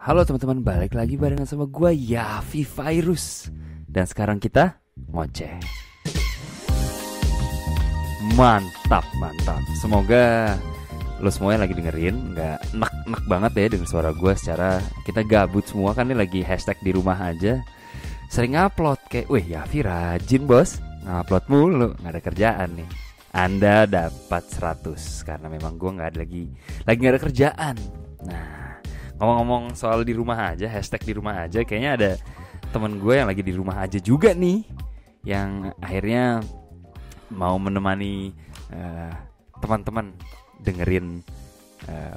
Halo teman-teman, balik lagi barengan sama gue Yafi Virus. Dan sekarang kita ngoceh. Mantap. Semoga lo semuanya lagi dengerin, gak nek banget ya dengan suara gue. Secara kita gabut semua kan, ini lagi hashtag di rumah aja. Sering upload kayak, weh Yafi rajin bos, ngupload mulu, gak ada kerjaan nih. Anda dapat 100 karena memang gue lagi gak ada kerjaan. Nah, ngomong-ngomong soal di rumah aja, hashtag di rumah aja, kayaknya ada temen gue yang lagi di rumah aja juga nih, yang akhirnya mau menemani teman-teman dengerin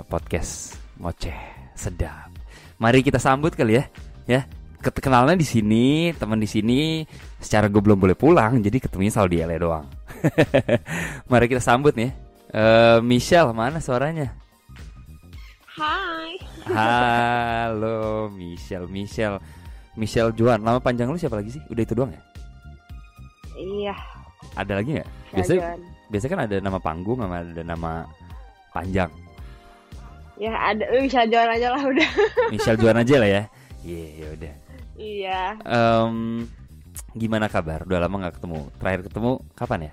podcast ngoceh sedap. Mari kita sambut kali ya. Kenalnya di sini, teman di sini. Secara gue belum boleh pulang, jadi ketemunya selalu di LA doang. Mari kita sambut nih. Michelle, mana suaranya? Hai. Halo Michelle Joan. Nama panjang lu siapa lagi sih? Udah itu doang ya? Iya. Ada lagi nggak? Biasanya kan ada nama panggung sama ada nama panjang. Ya ada, Michelle Joan aja lah udah. Michelle Joan aja lah ya. Iya, udah. Iya. Gimana kabar? Udah lama nggak ketemu. Terakhir ketemu kapan ya?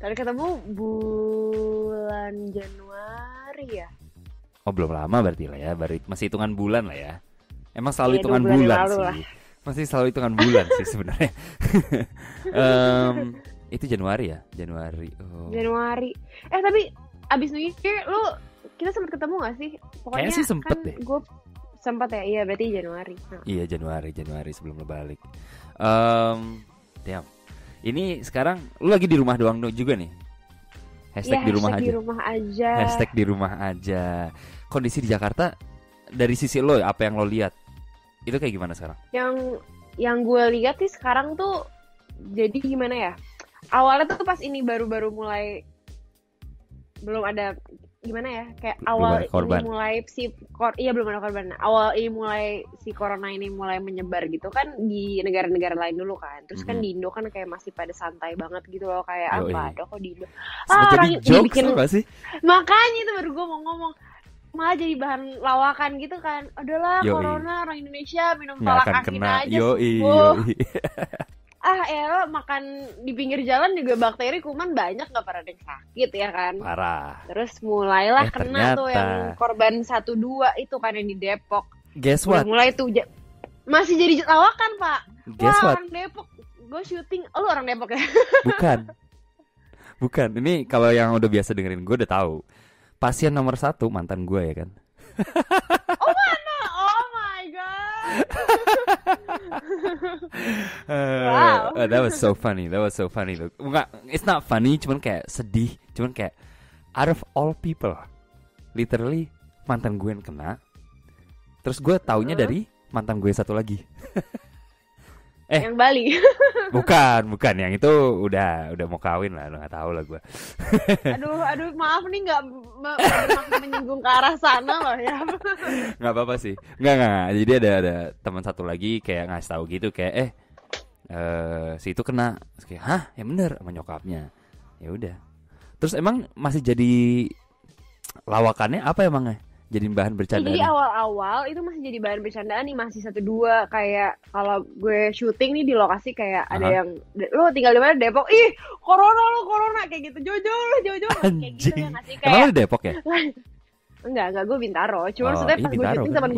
Tadi ketemu bulan Januari ya. Oh, belum lama berarti lah ya. Masih hitungan bulan lah ya. Emang selalu hitungan bulan bulan sih. Lah. Masih selalu hitungan bulan sih sebenarnya. Itu Januari ya? Januari. Oh. Januari. Tapi abis New Year kita sempat ketemu gak sih? Pokoknya kayaknya sih sempet kan deh. Gue sempat ya. Iya berarti Januari. Iya Januari sebelum lo balik. Damn. Ini sekarang lu lagi di rumah doang juga nih? Hashtag di rumah aja. Hashtag di rumah aja. Kondisi di Jakarta dari sisi lo, apa yang lo lihat? Itu kayak gimana sekarang? Yang gue lihat sih sekarang tuh jadi gimana ya? Awalnya tuh pas ini baru-baru mulai belum ada gimana ya? Kayak awal ini mulai belum ada korban. Awal ini mulai si corona ini mulai menyebar gitu kan di negara-negara lain dulu kan. Terus kan di Indo kan kayak masih pada santai banget gitu loh, kayak apa ada kok di Indo. Jadi jokes apa sih? Makanya itu baru gue mau ngomong, malah jadi bahan lawakan gitu kan. Adalah corona, orang Indonesia minum tolak angin aja sembuh. Lo makan di pinggir jalan juga bakteri kuman banyak, gak pernah ada yang sakit ya kan. Parah. Terus mulailah kena ternyata. tuh yang korban 1-2 itu kan yang di Depok. Guess what? Mulai tuh masih jadi lawakan pak. Guess what? Orang Depok, gue syuting. Lu orang Depok ya? Bukan. Ini kalau yang udah biasa dengerin gue udah tahu. Pasien nomor 1 mantan gue ya kan. Oh mana? Oh my god. Wow. That was so funny loh. Enggak, it's not funny, cuman kayak sedih, cuman kayak out of all people, literally mantan gue yang kena. Terus gue taunya dari mantan gue satu lagi. Yang Bali. Bukan, yang itu udah mau kawin lah, nggak tahu lah gue. aduh, maaf nih nggak bermaksud menyinggung ke arah sana loh ya. Nggak apa-apa sih, nggak. Jadi ada teman satu lagi kayak ngasih tahu gitu kayak si itu kena, terus kayak hah, ya bener sama nyokapnya. Ya udah. Terus emang masih jadi lawakannya apa emangnya? Jadi bahan bercandaan. Jadi awal-awal itu masih jadi bahan bercandaan nih, masih 1-2 kayak kalau gue syuting nih di lokasi kayak ada yang lo tinggal di mana, Depok, ih corona kayak gitu, Jojo kayak gitu ya ngasih kayak. Emang lo di Depok ya? enggak gue Bintaro, cuma maksudnya pas gue syuting teman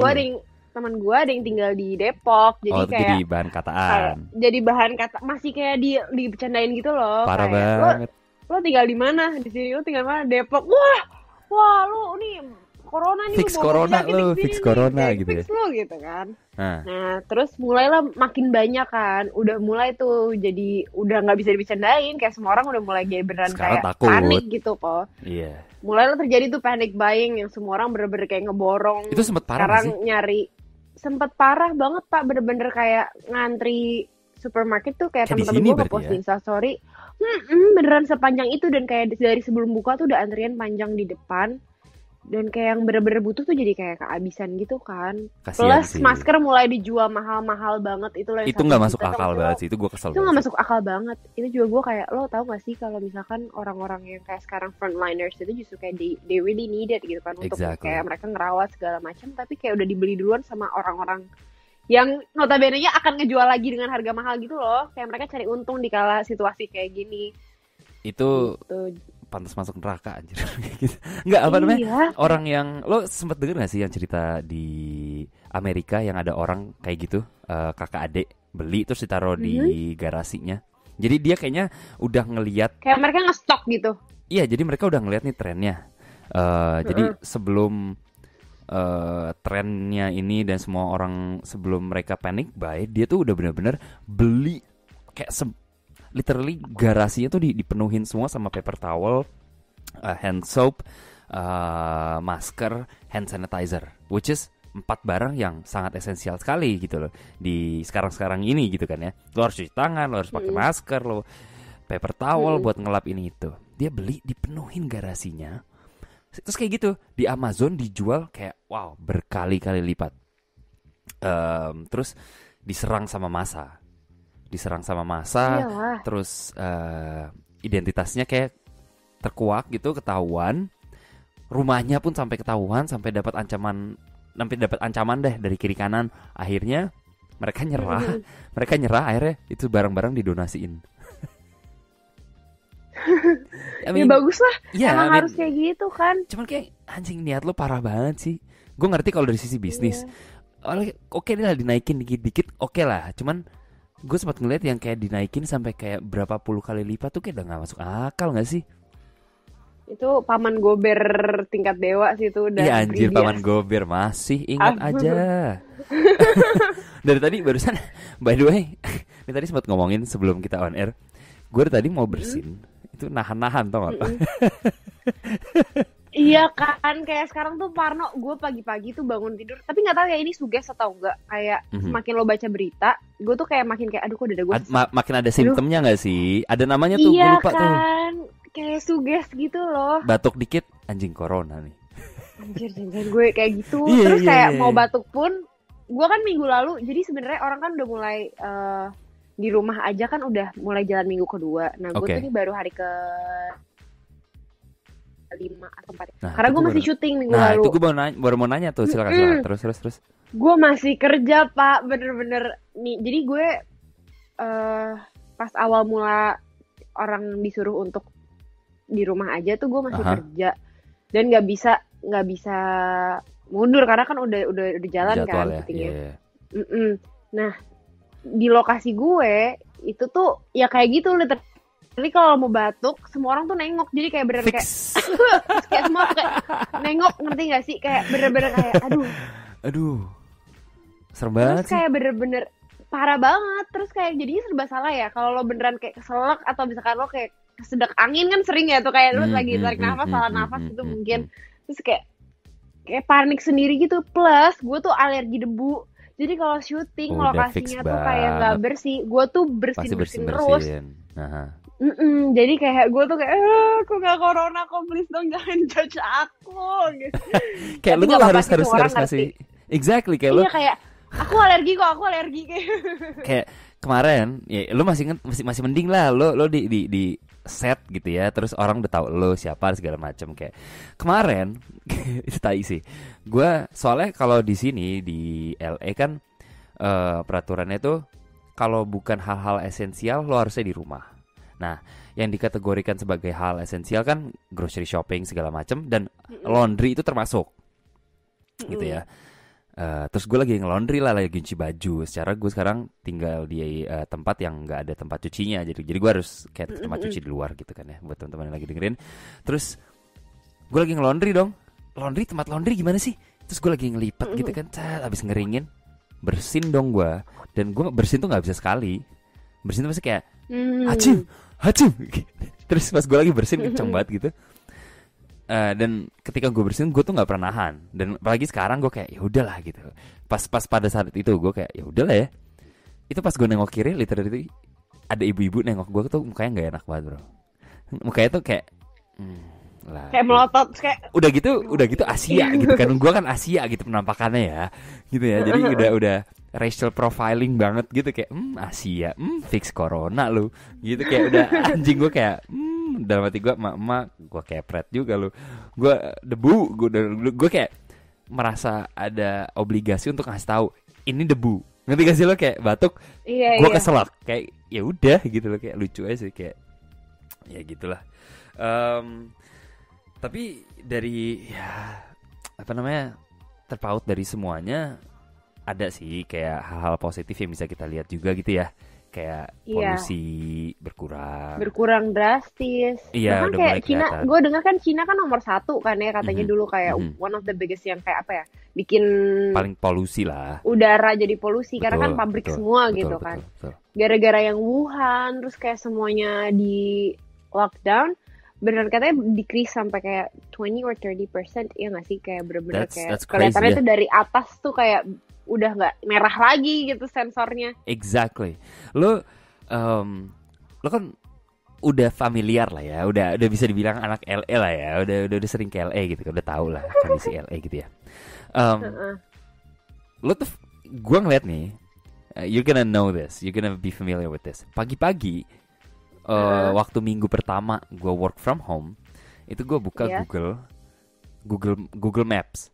gue ada yang tinggal di Depok, jadi kayak jadi bahan kataan. Jadi bahan kata masih kayak dibercandain gitu loh. Parah kayak, banget. Lo tinggal di mana? Di sini lo tinggal mana? Depok. Wah lo nih corona nih, fix corona gitu fix ya. lo gitu kan. Nah terus mulailah makin banyak kan, udah mulai tuh jadi udah nggak bisa dibercandain, kayak semua orang udah mulai kayak beneran sekarang kayak takut. panik gitu kok. Iya. Mulailah terjadi tuh panic buying yang semua orang bener-bener kayak ngeborong. Itu sempet parah sekarang sih? Sempet parah banget pak, bener-bener kayak ngantri supermarket tuh kayak temen-temen gue ngepost di Instastory. Beneran sepanjang itu, dan kayak dari sebelum buka tuh udah antrian panjang di depan. Dan kayak yang bener-bener butuh tuh jadi kayak kehabisan gitu kan. Kasian Plus sih. masker mulai dijual mahal-mahal banget, itu loh yang Itu nggak 1 masuk juta tuh akal maksudnya banget lo, sih. Itu gue kesel itu banget nggak sih. masuk akal banget. Itu juga gue kayak, lo tau gak sih kalau misalkan orang-orang yang kayak sekarang frontliners itu justru kayak they really need it gitu kan, untuk Exactly. kayak mereka ngerawat segala macam, tapi kayak udah dibeli duluan sama orang-orang yang notabene-nya akan ngejual lagi dengan harga mahal gitu loh. Kayak mereka cari untung di kala situasi kayak gini. Itu Gitu. pantas masuk neraka anjir. Gitu. Nggak apa namanya? Iya. Orang yang lo sempet denger gak sih yang cerita di Amerika yang ada orang kayak gitu, kakak adik beli terus ditaruh di garasinya. Jadi dia kayaknya udah ngeliat. Kayak mereka ngestok gitu. Iya, jadi mereka udah ngeliat nih trennya. Jadi sebelum trennya ini dan semua orang sebelum mereka panic buy, dia tuh udah bener-bener beli kayak literally garasinya tuh dipenuhin semua sama paper towel, hand soap, masker, hand sanitizer, which is 4 barang yang sangat esensial sekali gitu loh di sekarang-sekarang ini gitu kan ya. Lo harus cuci tangan, lo harus pakai masker, lo paper towel buat ngelap ini itu. Dia beli dipenuhin garasinya. Terus kayak gitu di Amazon dijual kayak wow berkali-kali lipat. Terus diserang sama massa. Iyalah. Terus identitasnya kayak terkuak gitu, ketahuan. Rumahnya pun sampai ketahuan, sampai dapat ancaman deh dari kiri kanan. Akhirnya mereka nyerah akhirnya itu barang-barang didonasiin. Ya bagus lah. Ya, emang harus kayak gitu kan. Cuman kayak anjing, niat lo parah banget sih. Gue ngerti kalau dari sisi bisnis, oke lah dinaikin dikit-dikit, oke lah. Cuman gue sempat ngeliat yang kayak dinaikin sampai kayak berapa puluh kali lipat tuh kayak udah gak masuk akal gak sih? Itu paman gober tingkat dewa sih itu udah. Iya anjir, paman gober masih ingat aja. Dari tadi barusan, by the way, ini tadi sempat ngomongin sebelum kita on air. Gue tadi mau bersin, itu nahan-nahan tau gak? Iya kan, kayak sekarang tuh Parno, gue pagi-pagi tuh bangun tidur, tapi nggak tahu ya ini suges atau enggak. Kayak semakin lo baca berita, gue tuh kayak makin kayak aduh kok dada gue makin ada simptomnya nggak sih? Ada namanya tuh, gue lupa kan? tuh. Kayak suges gitu loh. Batuk dikit, anjing corona nih. Anjir, jangan gue kayak gitu. Terus kayak mau batuk pun, gue kan minggu lalu, jadi sebenarnya orang kan udah mulai di rumah aja kan udah mulai jalan minggu kedua. Nah gue tuh ini baru hari ke 5 atau 4. Nah, karena gue masih syuting minggu lalu. Nah itu gue baru mau nanya tuh, silakan. Terus. Gue masih kerja pak, bener-bener nih. Jadi gue pas awal mula orang disuruh untuk di rumah aja tuh gue masih kerja dan nggak bisa mundur karena kan udah jalan kan syutingnya. Yeah. Nah di lokasi gue itu tuh ya kayak gitu Tapi kalau mau batuk, semua orang tuh nengok. Jadi kayak bener kayak kayak semua kayak nengok, ngerti gak sih? Kayak bener-bener kayak aduh. Serem banget. Terus kayak bener-bener parah banget. Terus kayak jadinya serba salah ya. Kalau lo beneran kayak keselak atau misalkan lo kayak kesedak angin kan sering ya tuh kayak lo lagi tarik nafas, salah nafas gitu mungkin. Terus kayak panik sendiri gitu. Plus gue tuh alergi debu. Jadi kalau syuting lokasinya tuh kayak nggak bersih, gue tuh bersin terus. Jadi kayak gue tuh kayak aku gak corona kok, please dong jangan judge aku gitu. Kayak lu tuh harus kasih exactly kayak lu. Iya kayak aku alergi kayak kemarin ya lu masih mending lah lo di set gitu ya, terus orang udah tahu lo siapa segala macam. Kayak kemarin itu tai sih. Gue soalnya kalau di sini di LA kan peraturannya tuh kalau bukan hal-hal esensial lo harusnya di rumah. Nah, yang dikategorikan sebagai hal esensial kan grocery shopping segala macam dan laundry itu termasuk, gitu ya. Terus gue lagi nge-laundry lah, lagi cuci baju. Secara gue sekarang tinggal di tempat yang nggak ada tempat cucinya, jadi gue harus kayak tempat cuci di luar gitu kan ya, buat teman-teman yang lagi dengerin. Terus gue lagi nge-laundry dong. Tempat laundry gimana sih? Terus gue lagi ngelipet gitu kan, habis ngeringin, bersin dong gue. Dan gue bersin tuh nggak bisa sekali. Bersin tuh pasti kayak hacim. Terus pas gue lagi bersin kenceng banget gitu. Dan ketika gue bersin gue tuh nggak pernah nahan. Dan apalagi sekarang gue kayak ya udahlah gitu. Pas pada saat itu gue kayak ya udahlah ya. Itu pas gue nengok kiri, literally ada ibu-ibu nengok gue tuh mukanya nggak enak banget bro. Mukanya tuh kayak lah. Kayak melotot kayak udah gitu Asia gitu kan. Gua kan Asia gitu penampakannya ya. Gitu ya. Jadi udah racial profiling banget gitu kayak Asia, fix corona lu. Gitu kayak udah anjing gua kayak dalam hati gua emak gua kepret juga lu. Gua debu, gua kayak merasa ada obligasi untuk ngasih tahu ini debu. Ngerti gak sih lo kayak batuk? Iya, gua keselak kayak ya udah gitu loh, kayak lucu aja sih kayak ya gitulah. Tapi dari ya apa namanya, terpaut dari semuanya ada sih kayak hal-hal positif yang bisa kita lihat juga gitu ya. Kayak polusi berkurang drastis. Iya, bahkan kayak Cina, gue dengar kan Cina kan nomor 1 kan ya katanya dulu kayak one of the biggest yang kayak apa ya, bikin paling polusi lah, udara jadi polusi karena kan pabrik semua gitu kan. Gara-gara yang Wuhan terus kayak semuanya di lockdown, beneran katanya decrease sampai kayak 20 or 30%, ya nggak sih, kayak bener-bener kayak kelihatannya tuh dari atas tuh kayak udah nggak merah lagi gitu sensornya. Exactly. Lo kan udah familiar lah ya, udah bisa dibilang anak LA lah ya, udah sering ke LA gitu, udah tahu lah kondisi LA gitu ya. Lo tuh, gue ngeliat nih, you're gonna know this, you're gonna be familiar with this. Pagi-pagi, waktu minggu pertama gue work from home, itu gue buka Google Maps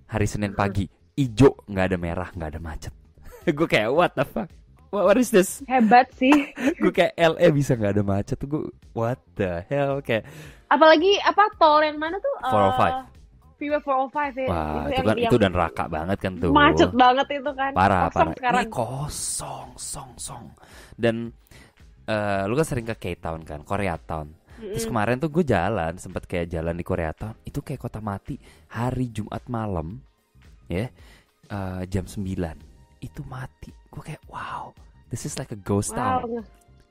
hari Senin pagi. Ijo, nggak ada merah, nggak ada macet. Gue kayak what the fuck, what is this? Hebat sih. Gue kayak LA bisa nggak ada macet tuh, gue what the hell, kayak apalagi apa tol yang mana tuh? 405. Freeway 405 ya. Wah, itu kan itu dan raka banget kan tuh. Macet banget itu kan. Parah. Sekarang. Ini kosong, song. Dan lu kan sering ke K-Town kan, Koreatown. Terus kemarin tuh gue sempet kayak jalan di Koreatown, itu kayak kota mati. Hari Jumat malam, ya, jam 9 itu mati. Gue kayak wow, this is like a ghost town.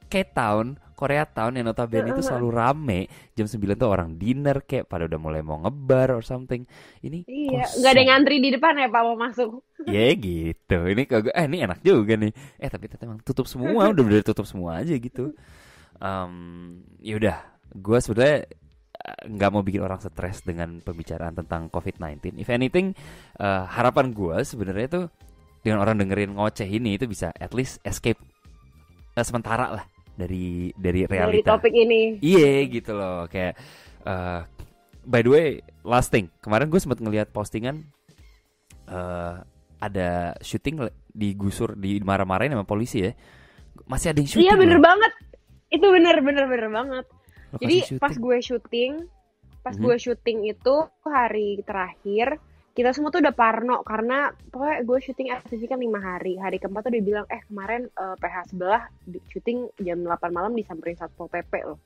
K-Town, Koreatown yang notabene itu selalu rame jam 9 tuh, orang dinner kayak pada udah mulai mau ngebar or something. Ini nggak ada yang ngantri di depan ya Pak mau masuk. Ya gitu. Ini kagak ini enak juga nih. Tapi emang tutup semua, udah tutup semua aja gitu. Ya udah, gue sebenarnya nggak mau bikin orang stres dengan pembicaraan tentang COVID-19. If anything, harapan gue sebenarnya tuh dengan orang dengerin ngoceh ini itu bisa at least escape sementara lah dari realita. Dari topik ini. Iya gitu loh, kayak by the way, last thing, kemarin gue sempat ngelihat postingan ada syuting digusur, dimarah-marahin sama polisi ya. Masih ada yang syuting. Iya bener banget. Itu bener banget. Jadi pas gue syuting itu hari terakhir, kita semua tuh udah parno karena pokoknya gue syuting FTV kan 5 hari. Hari keempat tuh dia bilang kemarin PH sebelah syuting jam 8 malam disamperin Satpol PP loh.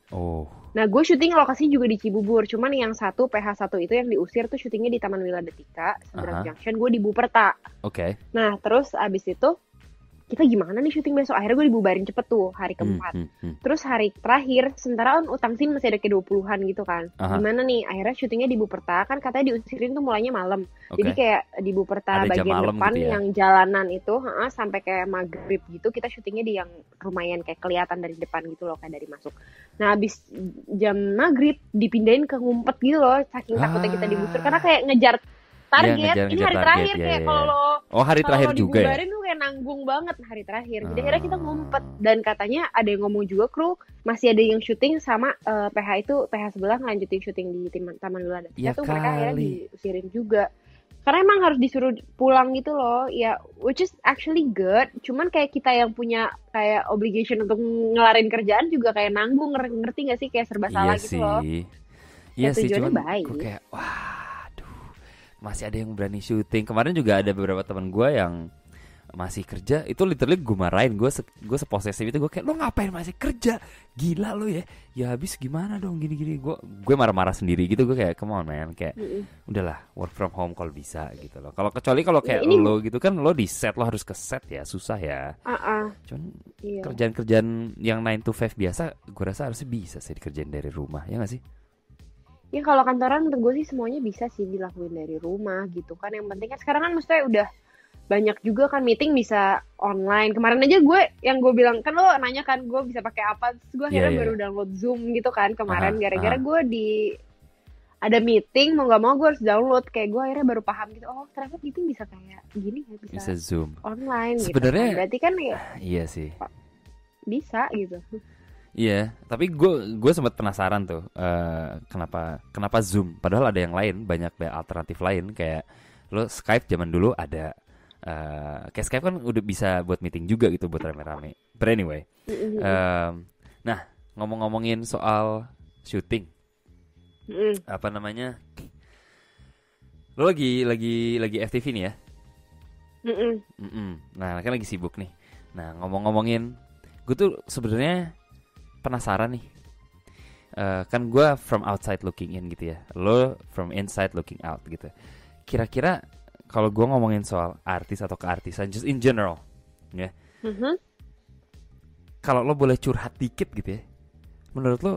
Nah gue syuting lokasi juga di Cibubur, cuman yang satu PH1 itu yang diusir tuh syutingnya di Taman Wiladetika, Seberang Junction, gue di Buperta. Nah terus abis itu kita gimana nih syuting besok, akhirnya gue dibubarin cepet tuh hari keempat. Terus hari terakhir sementara utang sin masih ada ke 20-an gitu kan. Gimana nih, akhirnya syutingnya di Buperta, kan katanya diusirin tuh mulainya malam. Jadi kayak di Buperta ada bagian depan gitu ya? Yang jalanan itu sampai kayak maghrib gitu, kita syutingnya di yang lumayan kayak kelihatan dari depan gitu loh, kayak dari masuk. Nah abis jam maghrib dipindahin ke ngumpet gitu loh, saking takutnya kita digusur karena kayak ngejar target. Ini hari terakhir kayak kalau hari terakhir juga ya. Dibubarin tuh kayak nanggung banget hari terakhir. Jadi akhirnya kita ngumpet, dan katanya ada yang ngomong juga kru masih ada yang syuting sama PH itu, PH sebelah ngelanjutin syuting di Taman Wiladetika tuh mereka akhirnya diusirin juga. Karena emang harus disuruh pulang gitu loh. Ya which is actually good. Cuman kayak kita yang punya kayak obligation untuk ngelarin kerjaan juga kayak nanggung, ngerti gak sih, kayak serba salah gitu loh. Iya sih, cuman baik. Gue kayak masih ada yang berani syuting. Kemarin juga ada beberapa teman gue yang masih kerja, itu literally gue marahin, gue seposesif itu, gue kayak lo ngapain masih kerja, gila lo ya habis gimana dong gini-gini, gue marah-marah sendiri gitu, gue kayak come on man, kayak udahlah work from home kalau bisa gitu loh, kecuali kalau kayak lo gitu kan, lo di set, lo harus ke set ya, susah ya. Cuman kerjaan-kerjaan yang 9 to 5 biasa, gue rasa harusnya bisa sih dikerjain dari rumah, ya nggak sih? Ya kalau kantoran menurut gue sih semuanya bisa sih dilakuin dari rumah gitu kan. Yang penting kan sekarang kan maksudnya udah banyak juga kan meeting bisa online. Kemarin aja yang gue bilang kan, lo nanya kan gue bisa pakai apa, terus gue akhirnya baru download Zoom gitu kan kemarin, gara-gara gue ada meeting mau nggak mau gue harus download. Kayak gue akhirnya baru paham gitu, oh ternyata meeting bisa kayak gini ya, Bisa Zoom online sebenarnya gitu. Berarti kan ya iya sih bisa gitu. iya, tapi gue sempat penasaran tuh kenapa Zoom padahal ada yang lain, banyak alternatif lain kayak lo Skype zaman dulu ada. Kayak Skype kan udah bisa buat meeting juga gitu buat rame-rame. But anyway, nah ngomongin soal syuting, apa namanya? Lo lagi FTV nih ya? Nah kan lagi sibuk nih. Nah ngomongin, gue tuh sebenarnya penasaran nih. Kan gue from outside looking in gitu ya. Lo from inside looking out gitu. Kira-kira kalau gue ngomongin soal artis atau keartisan, just in general, ya. Kalau lo boleh curhat dikit gitu ya, menurut lo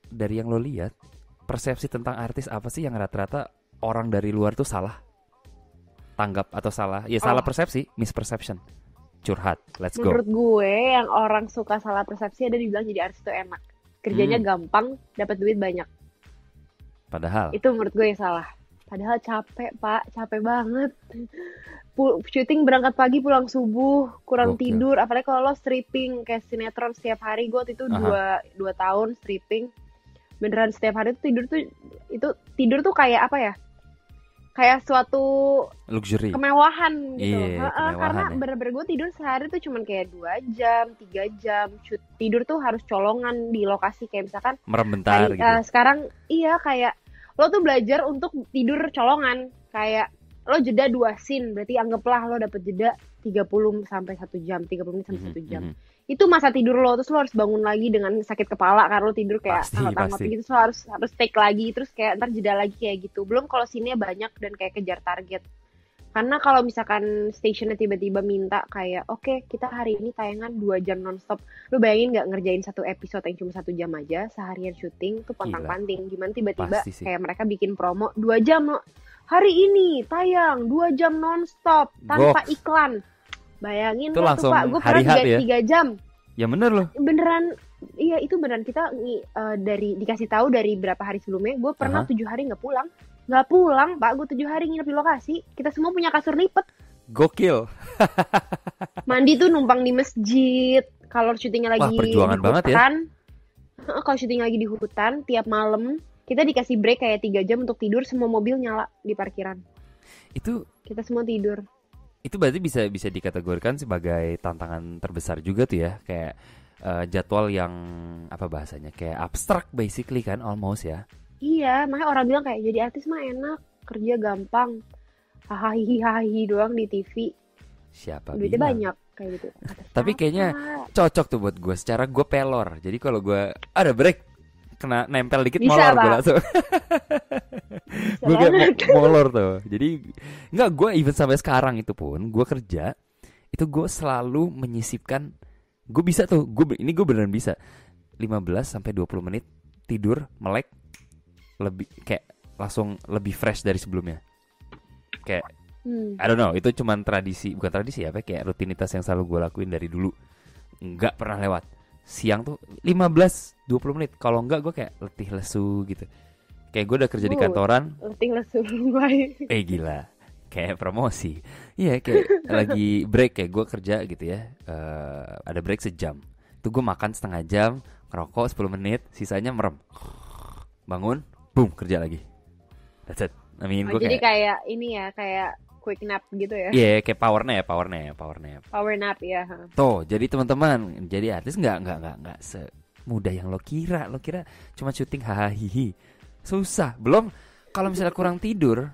dari yang lo lihat, persepsi tentang artis apa sih yang rata-rata orang dari luar tuh salah tanggap atau salah? Ya salah persepsi, misperception. Curhat, let's go. Menurut gue yang orang suka salah persepsi ada dibilang jadi artis itu enak, kerjanya gampang, dapat duit banyak. Padahal itu menurut gue yang salah. Padahal capek pak, capek banget. Syuting berangkat pagi pulang subuh, kurang tidur. Apalagi kalau lo stripping kayak sinetron setiap hari. Gue waktu itu 2 tahun stripping. Beneran setiap hari itu tidur tuh kayak apa ya? Kayak suatu luxury, kemewahan gitu. Kemewahan, karena bener-bener gue tidur sehari tuh cuman kayak 2 jam, 3 jam. Tidur tuh harus colongan di lokasi kayak misalkan merem bentar gitu. Sekarang iya kayak lo tuh belajar untuk tidur colongan. Kayak lo jeda 2 scene, berarti anggaplah lo dapet jeda 30 sampai 1 jam, 30 menit sampai 1 jam. Itu masa tidur lo, terus lo harus bangun lagi dengan sakit kepala karena lo tidur kayak angkat-angkat gitu. Terus lo harus take lagi, terus kayak ntar jeda lagi kayak gitu. Belum kalau scene-nya banyak dan kayak kejar target. Karena kalau misalkan stationnya tiba-tiba minta kayak oke, kita hari ini tayangan 2 jam nonstop. Lu bayangin gak ngerjain satu episode yang cuma 1 jam aja seharian syuting tuh pontang-panting. Gimana tiba-tiba kayak mereka bikin promo 2 jam lo. Hari ini tayang 2 jam nonstop tanpa iklan. Bayangin itu langsung Pak, gue hari pernah 3 jam. Ya bener loh. Beneran. Iya itu beneran, kita dikasih tahu dari berapa hari sebelumnya. Gue pernah 7 hari nggak pulang. Nggak pulang pak, gue 7 hari nginep di lokasi. Kita semua punya kasur lipat. Gokil. Mandi tuh numpang di masjid. Kalau syutingnya lagi di hutan, kalau syuting lagi di hutan, tiap malam kita dikasih break kayak 3 jam untuk tidur. Semua mobil nyala di parkiran. Itu kita semua tidur. Itu berarti bisa dikategorikan sebagai tantangan terbesar juga tuh ya, kayak jadwal yang apa bahasanya, kayak abstrak basically kan, almost ya. Iya, makanya orang bilang kayak jadi artis mah enak, kerja gampang, hahaha doang di TV. Siapa duitnya bilang? Banyak kayak gitu. Tapi kayaknya cocok tuh buat gue. Secara gue pelor, jadi kalau gue ada break kena nempel dikit molor gue langsung. Gue kayak molor tuh. Jadi nggak, gue even sampai sekarang itu pun gue kerja itu gue selalu menyisipkan. Gue bisa tuh, gue beneran bisa 15 sampai 20 menit tidur melek, lebih kayak langsung lebih fresh dari sebelumnya. Kayak I don't know, itu cuman bukan tradisi apa, kayak rutinitas yang selalu gue lakuin dari dulu. Enggak pernah lewat. Siang tuh 15-20 menit. Kalau enggak gue kayak letih lesu gitu. Kayak gue udah kerja di kantoran. Letih lesu baik. Gila. Kayak promosi. Iya, kayak lagi break, kayak gue kerja gitu ya. Ada break sejam. Itu gue makan setengah jam, ngerokok 10 menit, sisanya merem. Bangun, boom, kerja lagi. That's it. I mean, jadi kayak ini ya, kayak quick nap gitu ya. Iya, kayak power nap. Power nap ya. Tuh, jadi teman-teman, jadi artis nggak semudah yang lo kira. Lo kira cuma syuting hahaha. Susah. Belum kalau misalnya kurang tidur.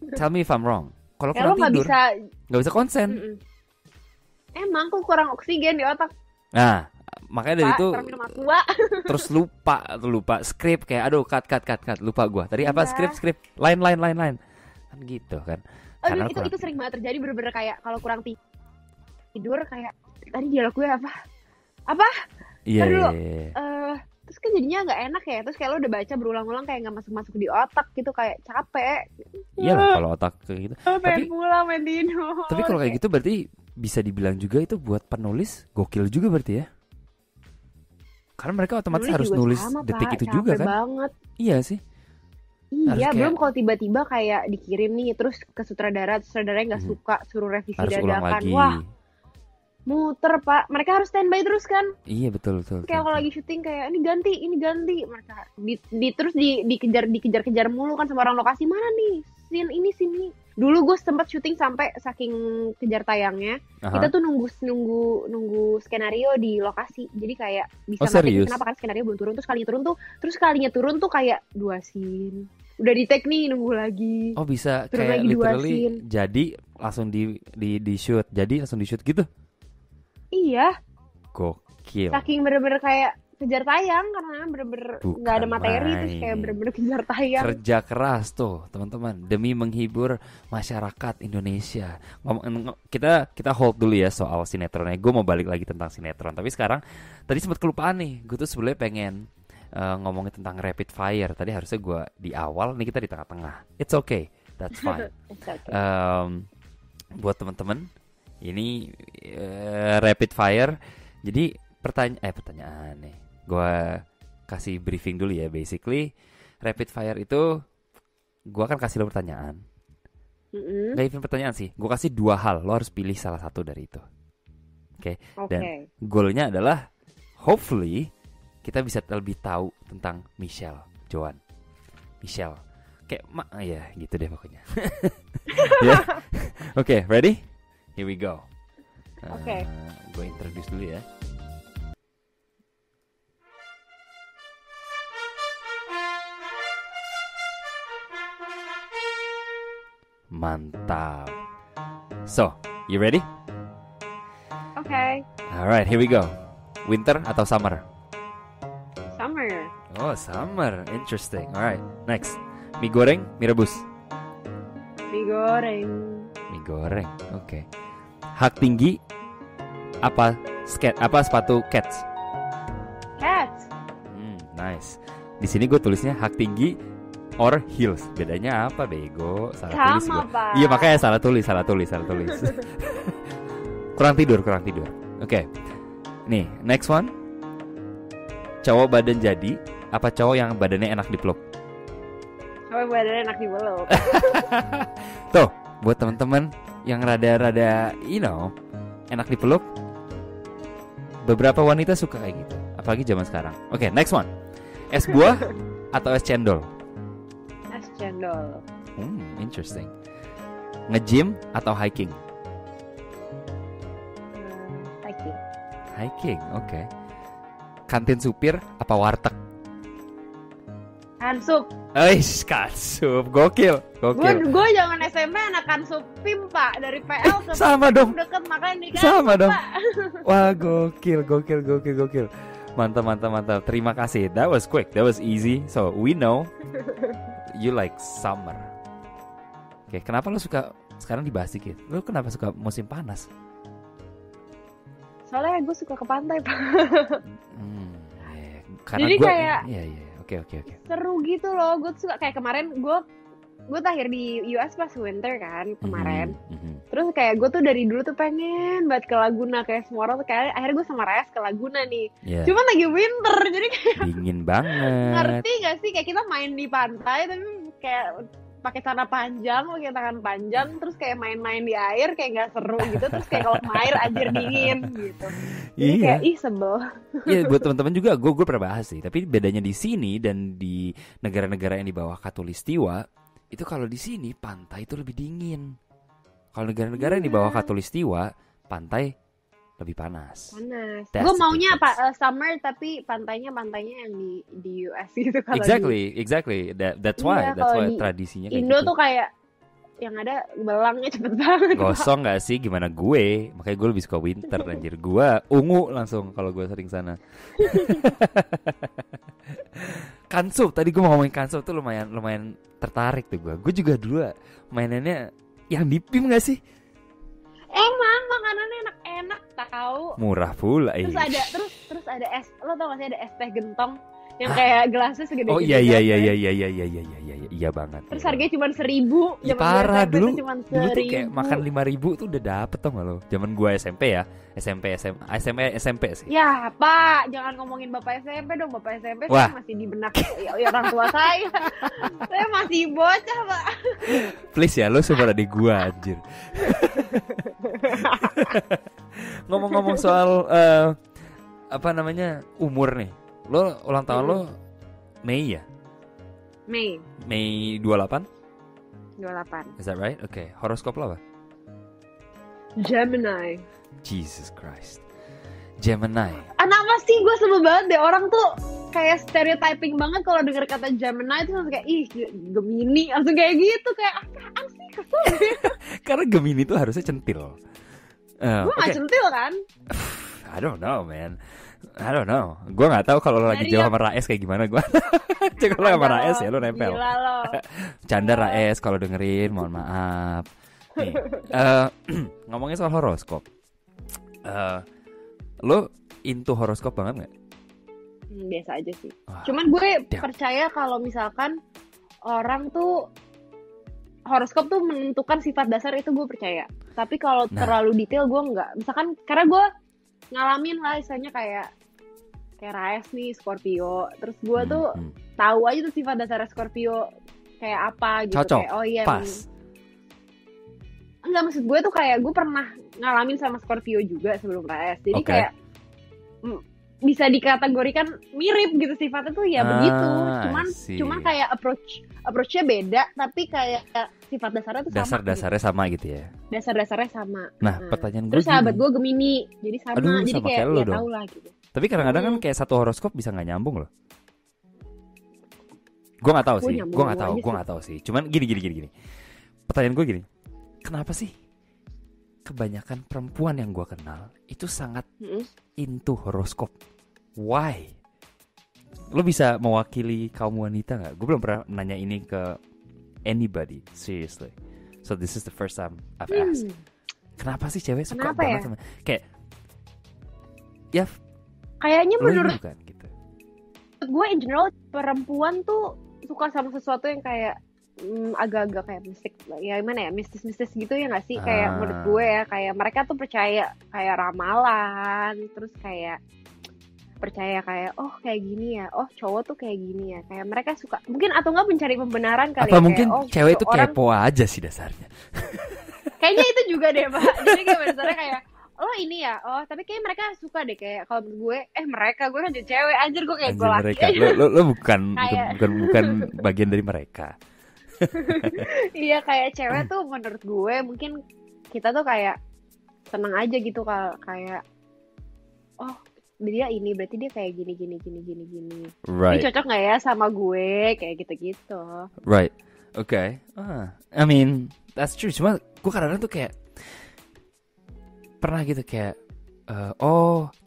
Tell me if I'm wrong. Kalau kurang tidur, nggak bisa konsen. Emang kok kurang oksigen di otak. Nah, makanya dari itu terus lupa skrip, kayak aduh cut lupa gua tadi apa, skrip line kan gitu kan. Karena itu sering banget terjadi, bener-bener kayak kalau kurang tidur kayak tadi dialog gue apa iya. Terus kan jadinya nggak enak ya, terus kayak lo udah baca berulang-ulang kayak nggak masuk di otak gitu, kayak capek. Iya lah kalau otak kayak gitu. Tapi pulang main tidur. Tapi kalau kayak gitu berarti bisa dibilang juga itu buat penulis gokil juga berarti ya. Karena mereka otomatis harus nulis detik itu juga kan. Banget. Iya sih. Iya, belum kalau tiba-tiba kayak dikirim nih terus ke sutradaranya nggak suka, suruh revisi dadakan. Wah, muter Pak, mereka harus standby terus kan? Iya betul. Kayak kalau lagi syuting kayak ini ganti, mereka terus dikejar-kejar mulu kan sama orang lokasi, mana nih sini. Dulu gue sempat syuting sampai saking kejar tayangnya, kita tuh nunggu skenario di lokasi, jadi kayak bisa matiin kenapa kan skenario belum turun, terus kalinya turun tuh kayak 2 scene. Udah di take nih, nunggu lagi. Oh bisa turun kayak literally jadi langsung di shoot, jadi langsung di shoot gitu. Iya. Gokil. Saking bener-bener kayak kejar tayang karena bener-bener nggak ada materi terus kayak bener-bener kejar tayang. Kerja keras tuh teman-teman demi menghibur masyarakat Indonesia. Kita hold dulu ya soal sinetronnya. Gue mau balik lagi tentang sinetron. Tapi sekarang tadi sempat kelupaan nih. Gue tuh sebenarnya pengen ngomongin tentang rapid fire. Tadi harusnya gue di awal, nih kita di tengah-tengah. It's okay, that's fine. Okay. Buat teman-teman, ini rapid fire. Jadi pertanyaan nih. Gue kasih briefing dulu ya. Basically rapid fire itu gue akan kasih lo pertanyaan. Gak even pertanyaan sih. Gue kasih 2 hal. Lo harus pilih salah satu dari itu. Oke. Dan goalnya adalah hopefully kita bisa lebih tahu tentang Michelle Joan. Michelle. Kayak ya gitu deh pokoknya. Ya. Oke, ready? Here we go. Oke. Gue introduce dulu ya. Mantap. So, you ready? Okay. Alright, here we go. Winter atau summer? Summer. Oh, summer. Interesting. Alright, next. Mie goreng, mie rebus? Mie goreng. Mie goreng, oke. Hak tinggi apa sepatu Keds? Keds. Nice. Di sini gue tulisnya hak tinggi or heels. Bedanya apa bego? Salah tulis gue. Iya makanya salah tulis. Kurang tidur. Oke. Nih, next one. Cowok badan jadi apa cowok yang badannya enak dipeluk? Cowok badannya enak dipeluk. Tuh, buat teman-teman yang rada enak dipeluk. Beberapa wanita suka kayak gitu, apalagi zaman sekarang. Oke, next one. Es buah atau es cendol? Es cendol. Interesting. Nge-gym atau hiking? Hiking, oke. Kantin supir apa warteg? Kansup. Kansup, gokil. Gue jangan SMA anak Kansup PIM Pak, dari PL ke sama dong. Deket makanya nih kan. Sama dong. Wah, gokil. Mantap. Terima kasih. That was quick. That was easy. So we know you like summer. Oke, kenapa lo suka sekarang dibahas dikit? Lo kenapa suka musim panas? Soalnya gue suka ke pantai Pak. Karena jadi kayak Oke. Seru gitu loh. Gue suka kayak kemarin gue terakhir di US pas winter kan kemarin. Terus kayak gue tuh dari dulu tuh pengen banget ke Laguna kayak semua orang tuh kayak akhirnya gue sama Reyes ke Laguna nih. Cuman lagi winter jadi kayak dingin banget. Ngerti gak sih kayak kita main di pantai tapi kayak pakai celana panjang, pakai tangan panjang, terus kayak main-main di air kayak nggak seru gitu, terus kayak kalau air anjir dingin gitu. Jadi kayak sebel. Iya buat teman-teman juga gue pernah bahas sih. Tapi bedanya di sini dan di negara-negara yang di bawah Khatulistiwa itu kalau di sini pantai itu lebih dingin. Kalau negara-negara yang di bawah Khatulistiwa pantai lebih panas. Gue maunya summer tapi pantainya yang di US gitu kalau Exactly. That's why tradisinya kayak Indo gitu. tuh kayak yang ada belangnya cepet banget. Gosong gak sih? Gimana gue? Makanya gue lebih suka winter anjir. Gue ungu langsung kalau gue sering sana. Kansup, tadi gue mau ngomongin Kansup tuh lumayan tertarik tuh gue. Gue juga dulu mainannya yang di PIM gak sih? Emang makanannya enak-enak tahu. Murah pula. Terus ada es, lo tau gak sih ada es teh gentong Yang kayak gelasnya segede. Oh iya iya banget. Terus harganya cuma 1.000. Ya, parah dulu tuh kayak makan 5.000 tuh udah dapet tau gak lo? Zaman gue SMP ya, SMP sih. Ya Pak, jangan ngomongin bapak SMP dong. Bapak SMP Wah. Saya masih di benak ya orang tua saya. Saya masih bocah Pak. Please ya, lo sebenarnya adik gue anjir. Ngomong-ngomong soal apa namanya umur nih. Lo ulang tahun lo Mei ya? Mei 28? 28. Is that right? Oke. Horoskop lo apa? Gemini. Jesus Christ. Gemini. Kenapa sih gue sebel banget deh, orang tuh kayak stereotyping banget kalau denger kata Gemini itu langsung kayak ih Gemini, langsung kayak gitu, kayak apaan sih, kesel. Karena Gemini tuh harusnya centil. Gue gak centil kan? I don't know man. I don't know. Gue gak tahu kalau lo lagi jauh sama Raes kayak gimana gue. Cek lo sama Raes ya lo nempel. Gila lo. Canda Raes kalau dengerin, mohon maaf. Nih, ngomongin soal horoskop. Lo into horoskop banget gak? Biasa aja sih. Cuman gue percaya kalau misalkan orang tuh horoskop tuh menentukan sifat dasar, itu gue percaya. Tapi kalau terlalu detail gue enggak. Misalkan karena gue ngalamin lah misalnya kayak Raes nih Scorpio, terus gue tuh tahu aja tuh sifat dasar Scorpio kayak apa gitu. Cocok, kayak oh iya pas. Enggak, maksud gue tuh kayak gue pernah ngalamin sama Scorpio juga sebelum Raes, jadi kayak bisa dikategorikan mirip gitu sifatnya tuh ya begitu, cuman kayak approach-nya beda, tapi kayak sifat dasarnya tuh sama. Dasarnya gitu. Sama gitu ya. Dasarnya sama. Nah, pertanyaan gue terus sahabat gue Gemini, jadi sama. Jadi sama kayak ya tahu lah gitu. Tapi kadang-kadang kan kayak satu horoskop bisa nggak nyambung loh. Gue nggak tahu sih. Cuman gini. Pertanyaan gue gini, kenapa sih kebanyakan perempuan yang gue kenal itu sangat into horoskop? Why? Lo bisa mewakili kaum wanita nggak? Gue belum pernah nanya ini ke anybody, seriously. So this is the first time I've asked. Kenapa sih cewek suka banget sama kayak ya? Kayaknya menurut kan, gitu. Gue in general perempuan tuh suka sama sesuatu yang kayak agak-agak kayak mistik, ya gimana ya, mistis-mistis gitu ya nggak sih? Kayak menurut gue ya, kayak mereka tuh percaya kayak ramalan, terus kayak percaya kayak oh kayak gini ya, oh cowok tuh kayak gini ya, kayak mereka suka mungkin atau nggak mencari pembenaran kali. Apa ya, mungkin kayak, cewek itu kepo aja sih dasarnya. Kayaknya itu juga deh Pak. Jadi kayak dasarnya kayak oh ini ya, oh tapi kayak mereka suka deh kayak kalau gue gue kan jadi cewek anjir, gue kayak gue laki. Lo bukan bagian dari mereka. Iya, kayak cewek tuh menurut gue mungkin kita tuh kayak seneng aja gitu kalau kayak oh dia ini berarti dia kayak gini. Right. Ini cocok nggak ya sama gue kayak gitu. Right. Okay. I mean that's true. Cuma gue kadang-kadang tuh kayak pernah gitu kayak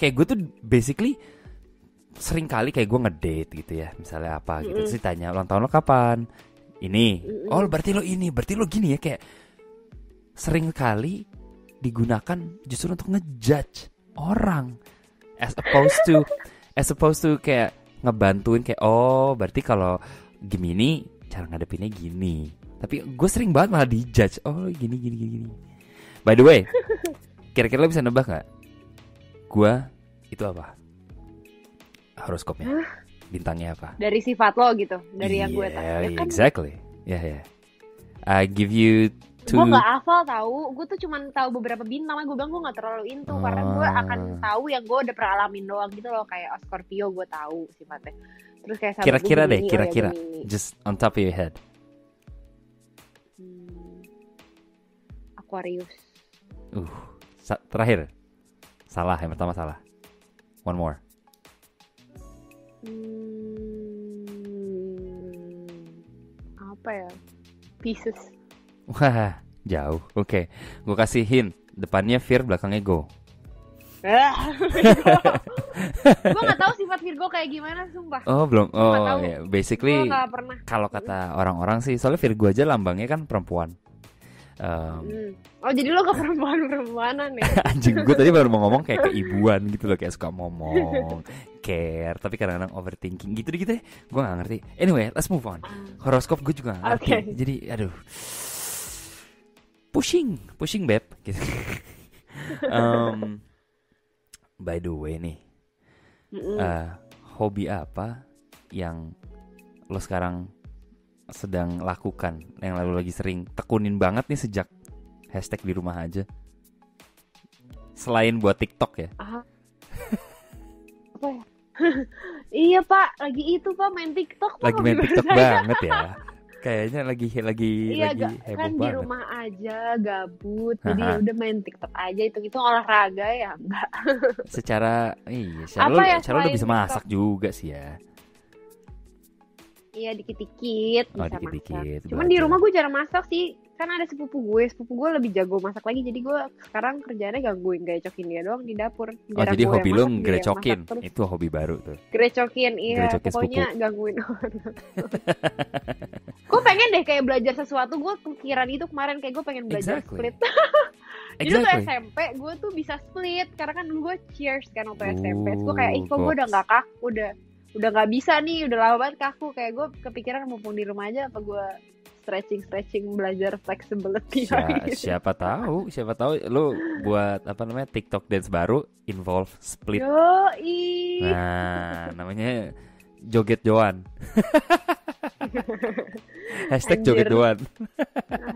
kayak gue tuh basically sering kali kayak gue ngedate gitu ya, misalnya apa gitu, terus ditanya ulang tahun lo kapan, ini oh berarti lo ini, berarti lo gini ya, kayak sering kali digunakan justru untuk ngejudge orang as opposed to kayak ngebantuin kayak oh berarti kalau Gemini cara ngadepinnya gini, tapi gue sering banget malah dijudge, oh gini. By the way, kira-kira lo bisa nebak nggak gue itu apa horoskopnya? Bintangnya apa? Dari sifat lo gitu, dari yang gue tahu. Ya kan? Exactly. Yeah. I give you two. Gue nggak hafal tahu, gue tuh cuma tahu beberapa bintang. Gue bilang gue nggak terlalu into karena gue akan tahu yang gue udah pernah alamin doang gitu loh, kayak Scorpio gue tahu sifatnya. Terus kayak kira-kira deh, kira-kira, just on top of your head. Aquarius. Terakhir. Salah, yang pertama salah. One more. Apa ya? Pisces. Wah, jauh. Oke. Gue kasih hint. Depannya Vir, belakangnya Go. Gue gak tahu sifat Virgo kayak gimana, sumpah. Oh belum. Oh ya, basically kalau kata orang-orang sih, soalnya Virgo aja lambangnya kan perempuan. Oh jadi lo ke perempuanan ya? Anjing, gue tadi baru mau ngomong kayak keibuan gitu loh, kayak suka ngomong, care, tapi kadang-kadang overthinking gitu ya. Gue nggak ngerti. Anyway, let's move on. Horoskop gue juga nggak ngerti. Jadi aduh, pushing beb. Gitu. By the way nih, hobi apa yang lo sekarang sedang lakukan, yang lalu lagi sering tekunin banget nih sejak hashtag di rumah aja, selain buat TikTok ya? Apa ya? Iya pak, lagi itu pak main TikTok. Lagi main TikTok banget ya. Kayaknya lagi iya, heboh kan banget. Di rumah aja gabut, jadi udah main TikTok aja, itu olahraga ya enggak. Secara lo udah bisa masak juga sih ya. Iya dikit-dikit bisa dikit-dikit, masak. Cuman di rumah gue jarang masak sih, kan ada sepupu gue lebih jago masak lagi, jadi gue sekarang kerjaannya gangguin, grecokin dia doang di dapur. Jadi hobi lo grecokin, itu hobi baru tuh. Grecokin, iya. Grecokin pokoknya sepupu. Gangguin orang. Gue pengen deh kayak belajar sesuatu, gue kepikiran itu kemarin, kayak gue pengen belajar split. Jadi tuh SMP gue tuh bisa split, karena kan dulu gue cheers kan waktu SMP. Gue kayak, kok gue udah gak kaku, udah nggak bisa nih, udah lama banget kaku. Kayak gue kepikiran mumpung di rumah aja, apa gue stretching belajar flexibility. Siapa tahu lo buat TikTok dance baru involve split. Nah, namanya joget Joan. Hashtag joget Joan.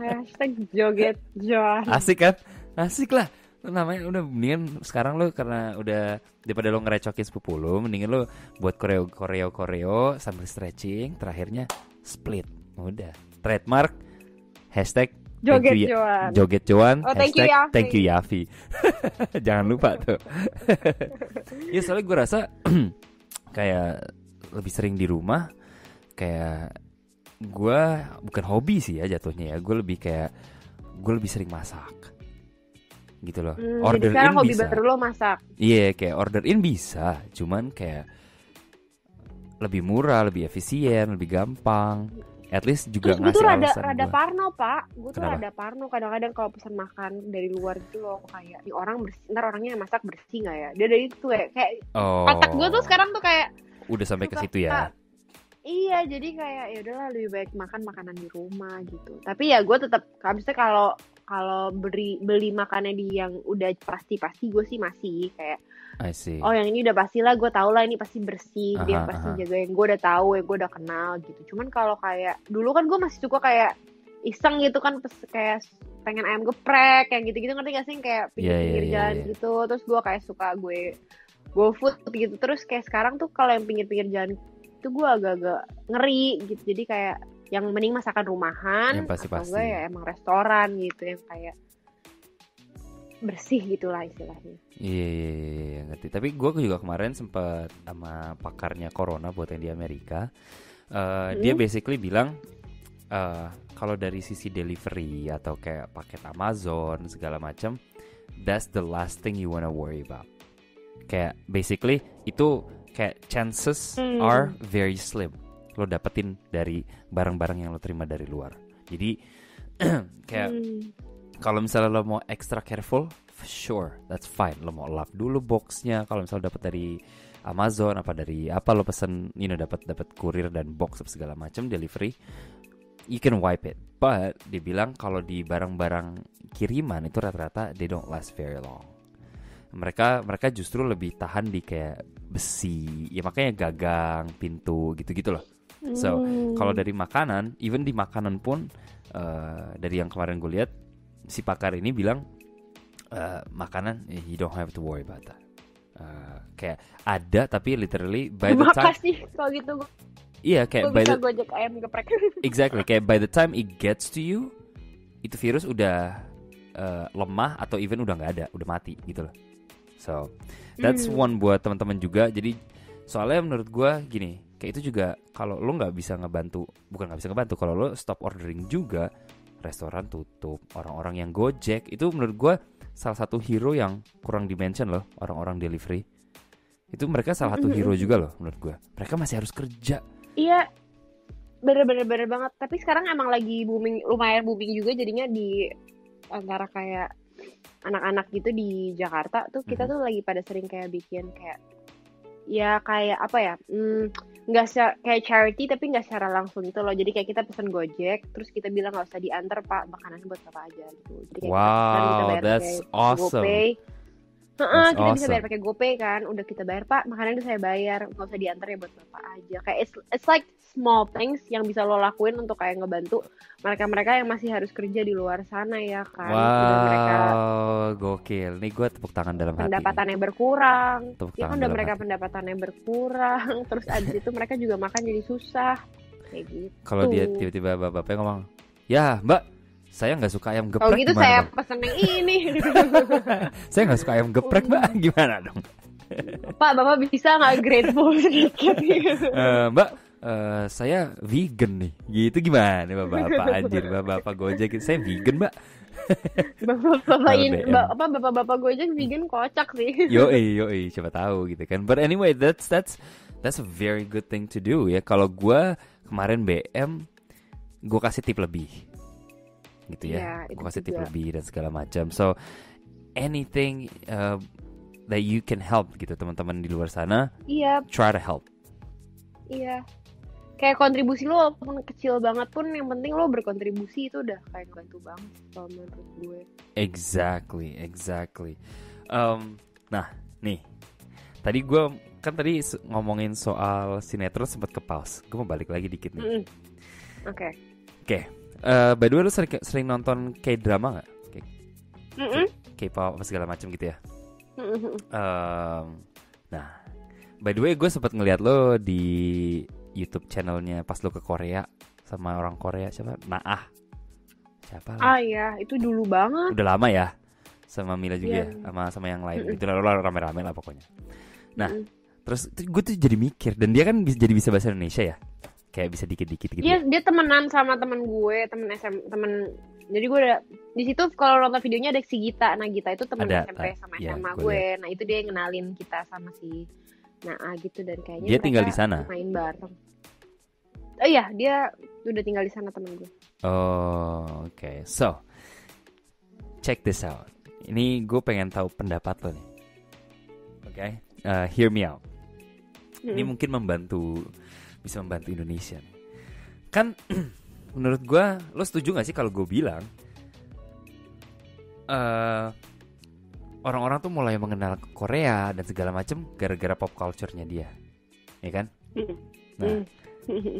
Hashtag joget Joan. Asik kan? Asik lah. Namanya udah, mendingan sekarang lo karena udah daripada lo ngerecokin sepupu lo, mendingan lo buat koreo sambil stretching, terakhirnya split. Udah trademark hashtag joget Joan, hashtag thank you Yafi. Jangan lupa tuh. Ya soalnya gue rasa kayak lebih sering di rumah, kayak gue bukan hobi sih ya jatuhnya ya, gue lebih sering masak gitu loh. Order jadi sekarang in hobi bisa. Baru lo masak. Iya, kayak order in bisa, cuman kayak lebih murah, lebih efisien, lebih gampang. At least juga terus ngasih alasan. Gue tuh rada parno pak. Gue tuh rada parno kadang-kadang kalau pesan makan dari luar gitu loh, kayak nih orang bersih, ntar orangnya yang masak bersih nggak ya? Dia dari itu ya kayak otak gue tuh sekarang tuh kayak udah sampai ke situ ya. Iya, jadi kayak ya udahlah lebih baik makan makanan di rumah gitu. Tapi ya gue tetap, habisnya kalau beli makannya di yang udah pasti gue sih masih kayak oh yang ini udah pastilah, gue tau lah ini pasti bersih, dia pasti jagain, gue udah tahu ya, gue udah kenal gitu. Cuman kalau kayak dulu kan gue masih suka kayak iseng gitu kan, kayak pengen ayam geprek kayak gitu-gitu, ngerti gak sih, kayak pinggir jalan gitu. Terus gue kayak suka gue GoFood gitu. Terus kayak sekarang tuh kalau yang pinggir-pinggir jalan itu gue agak-agak ngeri gitu. Jadi kayak yang mending masakan rumahan, atau gue ya emang restoran gitu yang kayak bersih gitulah istilahnya. Iya, ngerti. Tapi gue juga kemarin sempat sama pakarnya Corona buat yang di Amerika. Dia basically bilang kalau dari sisi delivery atau kayak paket Amazon segala macam, that's the last thing you wanna worry about. Kayak basically itu kayak chances are very slim lo dapetin dari barang-barang yang lo terima dari luar. Jadi kayak kalau misalnya lo mau extra careful, sure, that's fine. Lo mau lap dulu boxnya. Kalau misalnya dapet dari Amazon apa dari apa lo pesen, dapat kurir dan box segala macam delivery, you can wipe it. But dibilang kalau di barang-barang kiriman itu rata-rata they don't last very long. Mereka justru lebih tahan di kayak besi, ya makanya gagang, pintu gitu-gitu loh. So kalau dari makanan, even di makanan pun dari yang kemarin gue lihat, si pakar ini bilang makanan you don't have to worry about that. Kayak ada tapi literally by the time. Makasih kalau gitu. Iya kayak by the gojek ayam geprek. Exactly, kayak by the time it gets to you, itu virus udah lemah atau even udah nggak ada, udah mati gitu loh. So that's one buat teman-teman juga. Jadi soalnya menurut gue gini, kayak itu juga kalau lo nggak bisa ngebantu, kalau lo stop ordering juga, restoran tutup, orang-orang yang Gojek itu menurut gue salah satu hero yang kurang dimention loh, orang-orang delivery itu mereka salah satu hero juga loh menurut gue. Mereka masih harus kerja. Iya, bener banget. Tapi sekarang emang lagi lumayan booming juga jadinya di antara kayak anak-anak gitu di Jakarta tuh kita tuh lagi pada sering kayak bikin kayak ya kayak apa ya, nggak kayak charity tapi nggak secara langsung gitu loh. Jadi kayak kita pesen Gojek terus kita bilang nggak usah diantar Pak, makanannya buat Bapak aja gitu. Jadi kayak kita bayar that's pakai awesome. GoPay. That's kita bisa awesome. bayar pakai GoPay kan, udah kita bayar Pak, makanannya udah saya bayar, nggak usah diantar ya buat Bapak aja. Kayak it's like small things yang bisa lo lakuin untuk kayak ngebantu mereka-mereka yang masih harus kerja di luar sana ya kan. Wow, mereka gokil. Nih gue tepuk tangan dalam hati. pendapatannya berkurang. Tepuk Ya tangan kan udah dalam mereka hati. pendapatannya berkurang, terus abis itu mereka juga makan jadi susah. Kayak gitu. Kalau dia tiba-tiba bapaknya ngomong, ya Mbak, saya nggak suka ayam geprek. Kalau gitu gimana saya dong? pesen yang ini. Saya nggak suka ayam geprek Mbak, gimana dong? Pak, Bapak bisa nggak grateful sedikit? Mbak, saya vegan nih. Gitu gimana Bapak anjir, Bapak Gojek. Saya vegan Mbak. Bapak-bapak gue aja vegan kocak sih. Yoi, siapa tahu gitu kan. But anyway, that's a very good thing to do ya. Kalau gue kemarin BM, gue kasih tip lebih, gitu ya. Gue kasih tip lebih dan segala macam. So anything that you can help gitu teman-teman di luar sana, try to help. Iya. Kayak kontribusi lo walaupun kecil banget pun yang penting lo berkontribusi itu udah kayak bantu banget kalau menurut gue. Exactly. Nah, nih. Tadi gue kan ngomongin soal sinetron sempat ke pause. Gue mau balik lagi dikit nih. Oke. By the way, lu sering nonton K-drama nggak? K-pop apa segala macam gitu ya. Nah, by the way, gue sempat ngeliat lo di YouTube channelnya pas lo ke Korea sama orang Korea siapa? Naah. Siapa lah? Iya, itu dulu banget. Udah lama ya. Sama Mila juga ya, sama yang lain. Itu lo rame-rame lah pokoknya. Nah, terus gue tuh jadi mikir, dan dia kan jadi bisa bahasa Indonesia ya. Kayak bisa dikit-dikit gitu. Dia temenan sama temen gue, jadi gue udah di situ kalau nonton videonya ada si Gita. Nah, Gita itu temen SMP sama SMA gue. Nah, itu dia yang kenalin kita sama si gitu, dan kayaknya dia tinggal di sana. Main bareng. Oh iya, dia udah tinggal di sana temen gue. Oh, oke. So, check this out. Ini gue pengen tahu pendapat lo nih. Oke, hear me out. Ini mungkin bisa membantu Indonesia. Kan menurut gue, lo setuju gak sih kalau gue bilang orang-orang tuh mulai mengenal Korea dan segala macam gara-gara pop culture-nya dia, ya kan? Nah,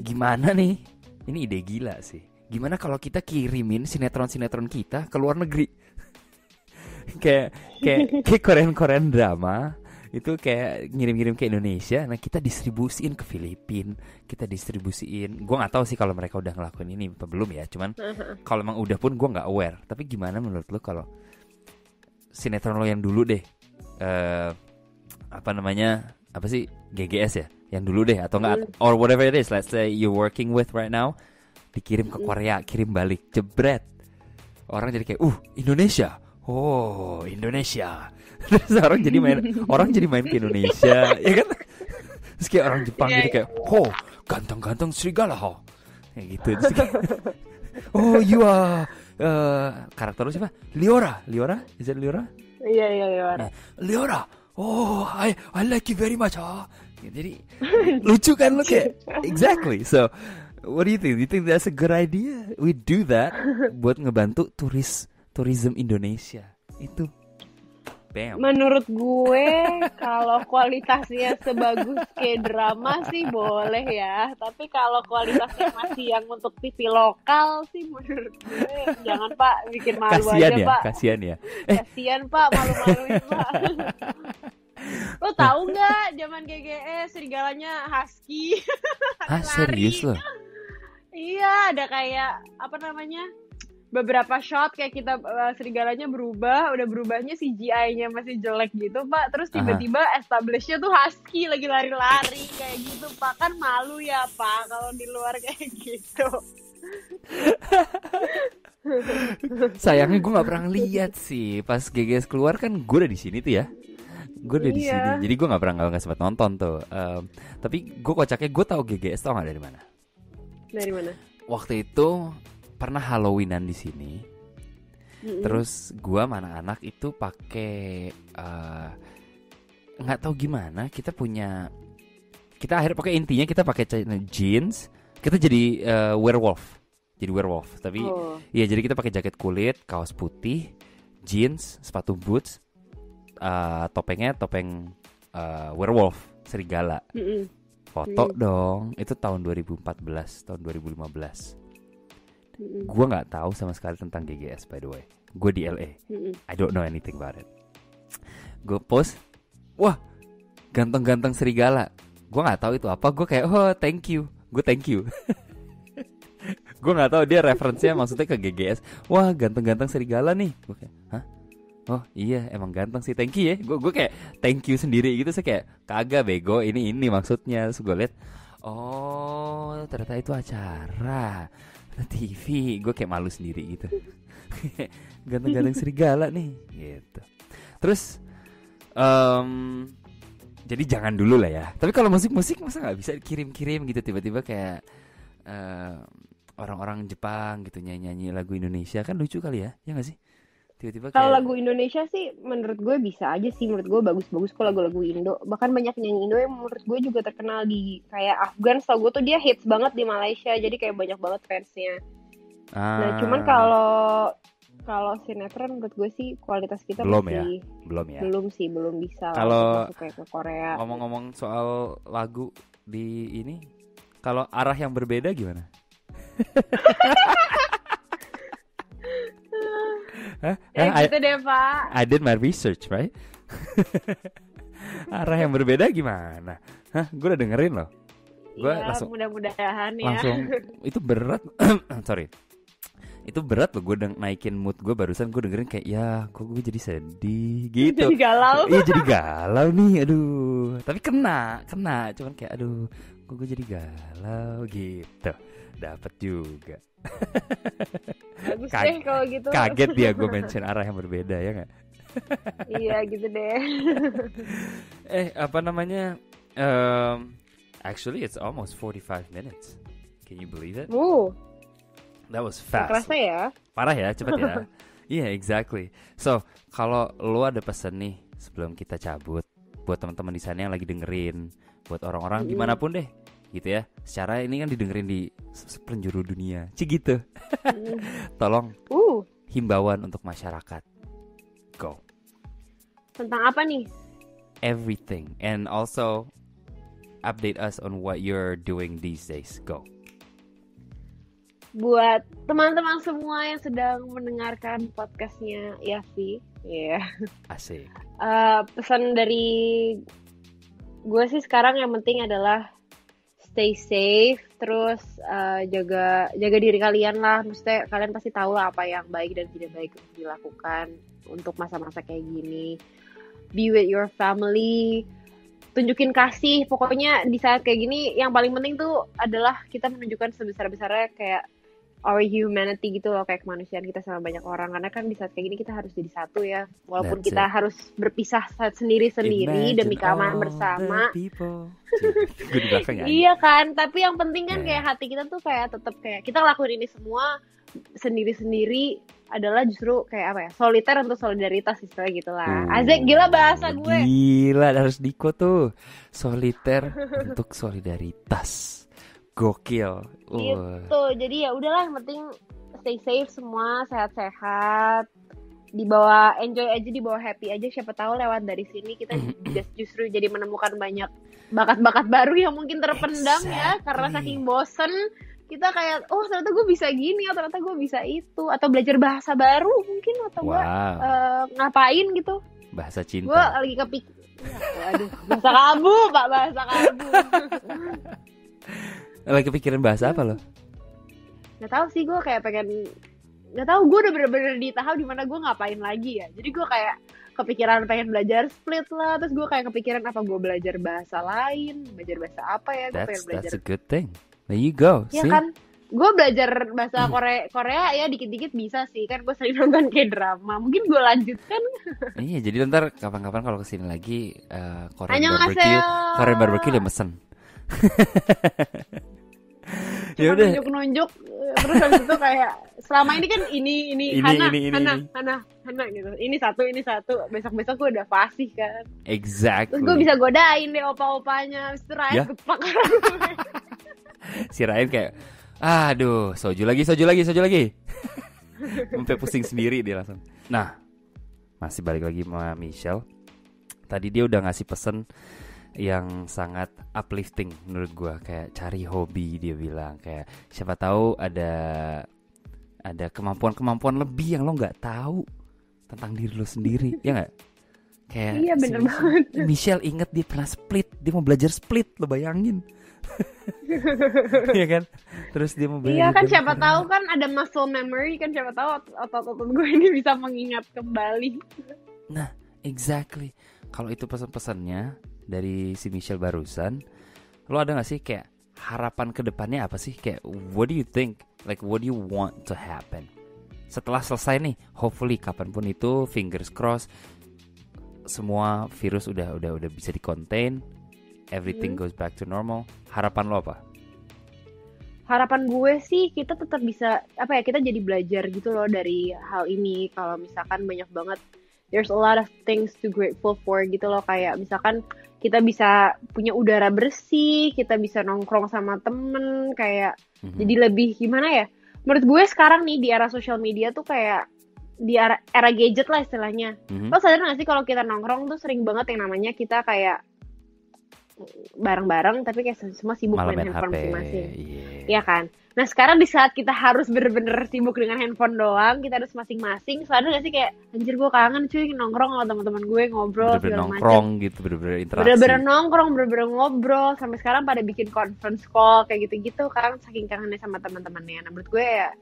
gimana nih? Ini ide gila sih. Gimana kalau kita kirimin sinetron-sinetron kita ke luar negeri? kayak Korean drama itu kayak ngirim-ngirim ke Indonesia. Nah, kita distribusiin ke Filipina, kita distribusiin. Gue nggak tahu sih kalau mereka udah ngelakuin ini apa belum ya. Cuman kalau emang udah pun gue nggak aware. Tapi gimana menurut lo kalau sinetron lo yang dulu deh, apa sih GGS ya, yang dulu deh atau enggak, or whatever it is, let's say you're working with right now, dikirim ke Korea, kirim balik, jebret, orang jadi kayak Indonesia, terus orang jadi main ke Indonesia, ya kan? Terus kayak orang Jepang jadi kayak ganteng-ganteng serigala kayak gitu. Terus kayak, you are karakter lu siapa? Liora? Is it Liora? Iya, Liora. Liora. I like you very much. Jadi lucu kan lu kayak exactly. So, what do you think? Do you think that's a good idea? We do that buat ngebantu tourism Indonesia. Itu. Bam. Menurut gue kalau kualitasnya sebagus kayak drama sih boleh ya. Tapi kalau kualitasnya masih yang untuk TV lokal sih menurut gue jangan Pak, bikin malu aja Pak. Kasian ya. Kasian Pak, malu-maluin Pak. Lo tahu nggak zaman GGS serigalanya husky? Serius lo? Iya, ada kayak apa namanya? Beberapa shot kayak kita serigalanya udah berubahnya CGI-nya masih jelek gitu Pak, terus tiba-tiba establishnya tuh husky lagi lari-lari kayak gitu Pak, kan malu ya Pak kalau di luar kayak gitu. Sayangnya gue nggak pernah lihat sih pas GGS keluar, kan gue udah di sini tuh ya, gue udah di sini, jadi gue nggak sempat nonton tuh. Tapi gue kocaknya gue tahu GGS, tau nggak dari mana? Dari mana? Waktu itu pernah Halloweenan di sini. Terus gua mana anak itu pakai nggak tahu gimana kita akhirnya pakai, intinya kita pakai jeans, kita jadi werewolf. Tapi ya jadi kita pakai jaket kulit, kaos putih, jeans, sepatu boots, topengnya topeng werewolf, serigala. Foto dong. Itu tahun 2014, tahun 2015. Gue nggak tahu sama sekali tentang GGS, by the way. Gue di LA. I don't know anything about it. Gue post, wah, ganteng-ganteng serigala. Gue nggak tahu itu apa. Gue kayak, oh thank you. Gue thank you. Gue nggak tahu dia referensinya maksudnya ke GGS. Wah, ganteng-ganteng serigala nih. Gue kayak, hah? Oh iya, emang ganteng sih. Thank you ya. Gue kayak thank you sendiri gitu. Saya kayak, kagak bego. Ini maksudnya. Terus gue liat, oh ternyata itu acara TV. Gue kayak malu sendiri gitu. Ganteng-ganteng serigala nih gitu. Terus jadi jangan dulu lah ya. Tapi kalau musik masa gak bisa kirim-kirim gitu tiba-tiba kayak orang-orang Jepang gitu nyanyi lagu Indonesia. Kan lucu kali ya, ya gak sih? Tiba-tiba kalau lagu Indonesia sih menurut gue bisa aja sih. Menurut gue bagus-bagus kok lagu-lagu Indo. Bahkan banyak nyanyi Indo yang menurut gue juga terkenal di kayak Afgan. Setahu gue tuh dia hits banget di Malaysia. Jadi kayak banyak banget fansnya. Nah cuman kalau sinetron menurut gue sih kualitas kita belum belum bisa. Kalau kayak ke Korea. Ngomong-ngomong soal lagu di ini, kalau arah yang berbeda gimana? Gitu deh Pak. I did my research, right? Arah yang berbeda gimana? Gue udah dengerin loh. Gue langsung mudah-mudahan ya. Langsung itu berat. Sorry. Itu berat loh, gue naikin mood gue barusan. Gue dengerin kayak ya kok gue jadi sedih gitu. Jadi galau. Iya jadi galau nih, aduh. Tapi kena cuman kayak aduh kok gue jadi galau gitu. Dapat juga. Bagus deh kalau gitu. Kaget dia gue mention arah yang berbeda ya gak? Iya gitu deh. Apa namanya, actually it's almost 45 minutes. Can you believe it? That was fast. Kerasa ya? Parah ya, cepet ya. Yeah, exactly. So, kalau lo ada pesan nih sebelum kita cabut buat teman-teman di sana yang lagi dengerin, buat orang-orang dimanapun deh, gitu ya. Secara ini kan didengerin di penjuru dunia, gitu. Tolong himbauan untuk masyarakat. Go. Tentang apa nih? Everything, and also update us on what you're doing these days. Go. Buat teman-teman semua yang sedang mendengarkan podcastnya Yafi, ya. Asik. Pesan dari gue sih sekarang yang penting adalah stay safe, terus jaga diri kalian lah. Maksudnya kalian pasti tahu lah apa yang baik dan tidak baik untuk dilakukan untuk masa-masa kayak gini. Be with your family, tunjukin kasih. Pokoknya di saat kayak gini yang paling penting tuh adalah kita menunjukkan sebesar-besarnya kayak our humanity gitu loh, kayak kemanusiaan kita sama banyak orang. Karena kan di saat kayak gini kita harus jadi satu ya. Walaupun kita harus berpisah sendiri-sendiri demi keamanan bersama. Iya kan, tapi yang penting kan kayak hati kita tuh kayak tetap kayak kita lakuin ini semua sendiri-sendiri adalah justru kayak apa ya, soliter untuk solidaritas istilahnya gitu lah. Azek, gila bahasa gue. Gila, harus Diko tuh. Soliter untuk solidaritas. Gokil. Gitu. Jadi ya udahlah, yang penting stay safe semua, sehat-sehat. Dibawa enjoy aja, dibawa happy aja. Siapa tahu lewat dari sini kita justru jadi menemukan banyak bakat-bakat baru yang mungkin terpendam ya karena saking bosen. Kita kayak ternyata gue bisa gini, atau ternyata gue bisa itu, atau belajar bahasa baru mungkin, atau ngapain gitu. Bahasa cinta. Gue lagi bahasa kabu, Pak, bahasa kabu. Lagi kepikiran bahasa apa lo? Gak tahu sih, gue kayak pengen, gak tahu, gue udah bener-bener di tahap dimana gue ngapain lagi ya. Jadi gue kayak kepikiran pengen belajar split lah, terus gue kayak kepikiran apa gue belajar bahasa lain, belajar bahasa apa ya, gue pengen belajar. That's a good thing. There you go. Ya kan, gue belajar bahasa Korea ya dikit-dikit bisa sih, kan gue sering nonton K-drama. Mungkin gue lanjutkan. Iya, jadi ntar kapan-kapan kalau kesini lagi Korean barbecue dia mesen. cuma nunjuk-nunjuk, terus habis itu kayak selama ini kan ini Hana gitu, ini satu, besok gue udah fasih kan. Exactly. Terus gue bisa godain deh opa-opanya, terus Ryan gepak. Si Ryan kayak, aduh, soju lagi. Sampai pusing sendiri dia langsung. Nah, masih balik lagi sama Michelle. Tadi dia udah ngasih pesen yang sangat uplifting menurut gue, kayak cari hobi. Dia bilang kayak siapa tahu ada kemampuan lebih yang lo nggak tahu tentang diri lo sendiri, ya nggak? Kayak iya bener banget. Michelle inget dia pernah split, dia mau belajar split, lo bayangin. Iya kan? Terus dia mau belajar. Iya kan, siapa tahu kan ada muscle memory kan, siapa tahu otot-otot gue ini bisa mengingat kembali. Nah, exactly. Kalau itu pesan-pesannya dari si Michelle barusan, lo ada gak sih kayak harapan ke depannya apa sih? Kayak what do you think? Like what do you want to happen? Setelah selesai nih, hopefully kapanpun itu, fingers crossed, semua virus udah bisa di-contain, everything goes back to normal. Harapan lo apa? Harapan gue sih kita tetap bisa kita jadi belajar gitu loh dari hal ini. Kalau misalkan banyak banget, there's a lot of things to grateful for gitu loh. Kayak misalkan kita bisa punya udara bersih, kita bisa nongkrong sama temen, kayak jadi lebih gimana ya. Menurut gue sekarang nih di era social media tuh kayak di era gadget lah istilahnya. Lo sadar gak sih kalau kita nongkrong tuh sering banget yang namanya kita kayak bareng-bareng tapi kayak semua sibuk main handphone masing-masing. Iya kan? Nah sekarang di saat kita harus bener-bener sibuk dengan handphone doang, kita harus masing-masing, sadar gak sih kayak anjir gue kangen cuy nongkrong sama teman-teman gue, ngobrol segala macam. Gitu, bener-bener interaksi. Bener-bener nongkrong, bener-bener ngobrol, sampai sekarang pada bikin conference call kayak gitu-gitu kan, saking kangennya sama teman-temannya. Nah menurut gue ya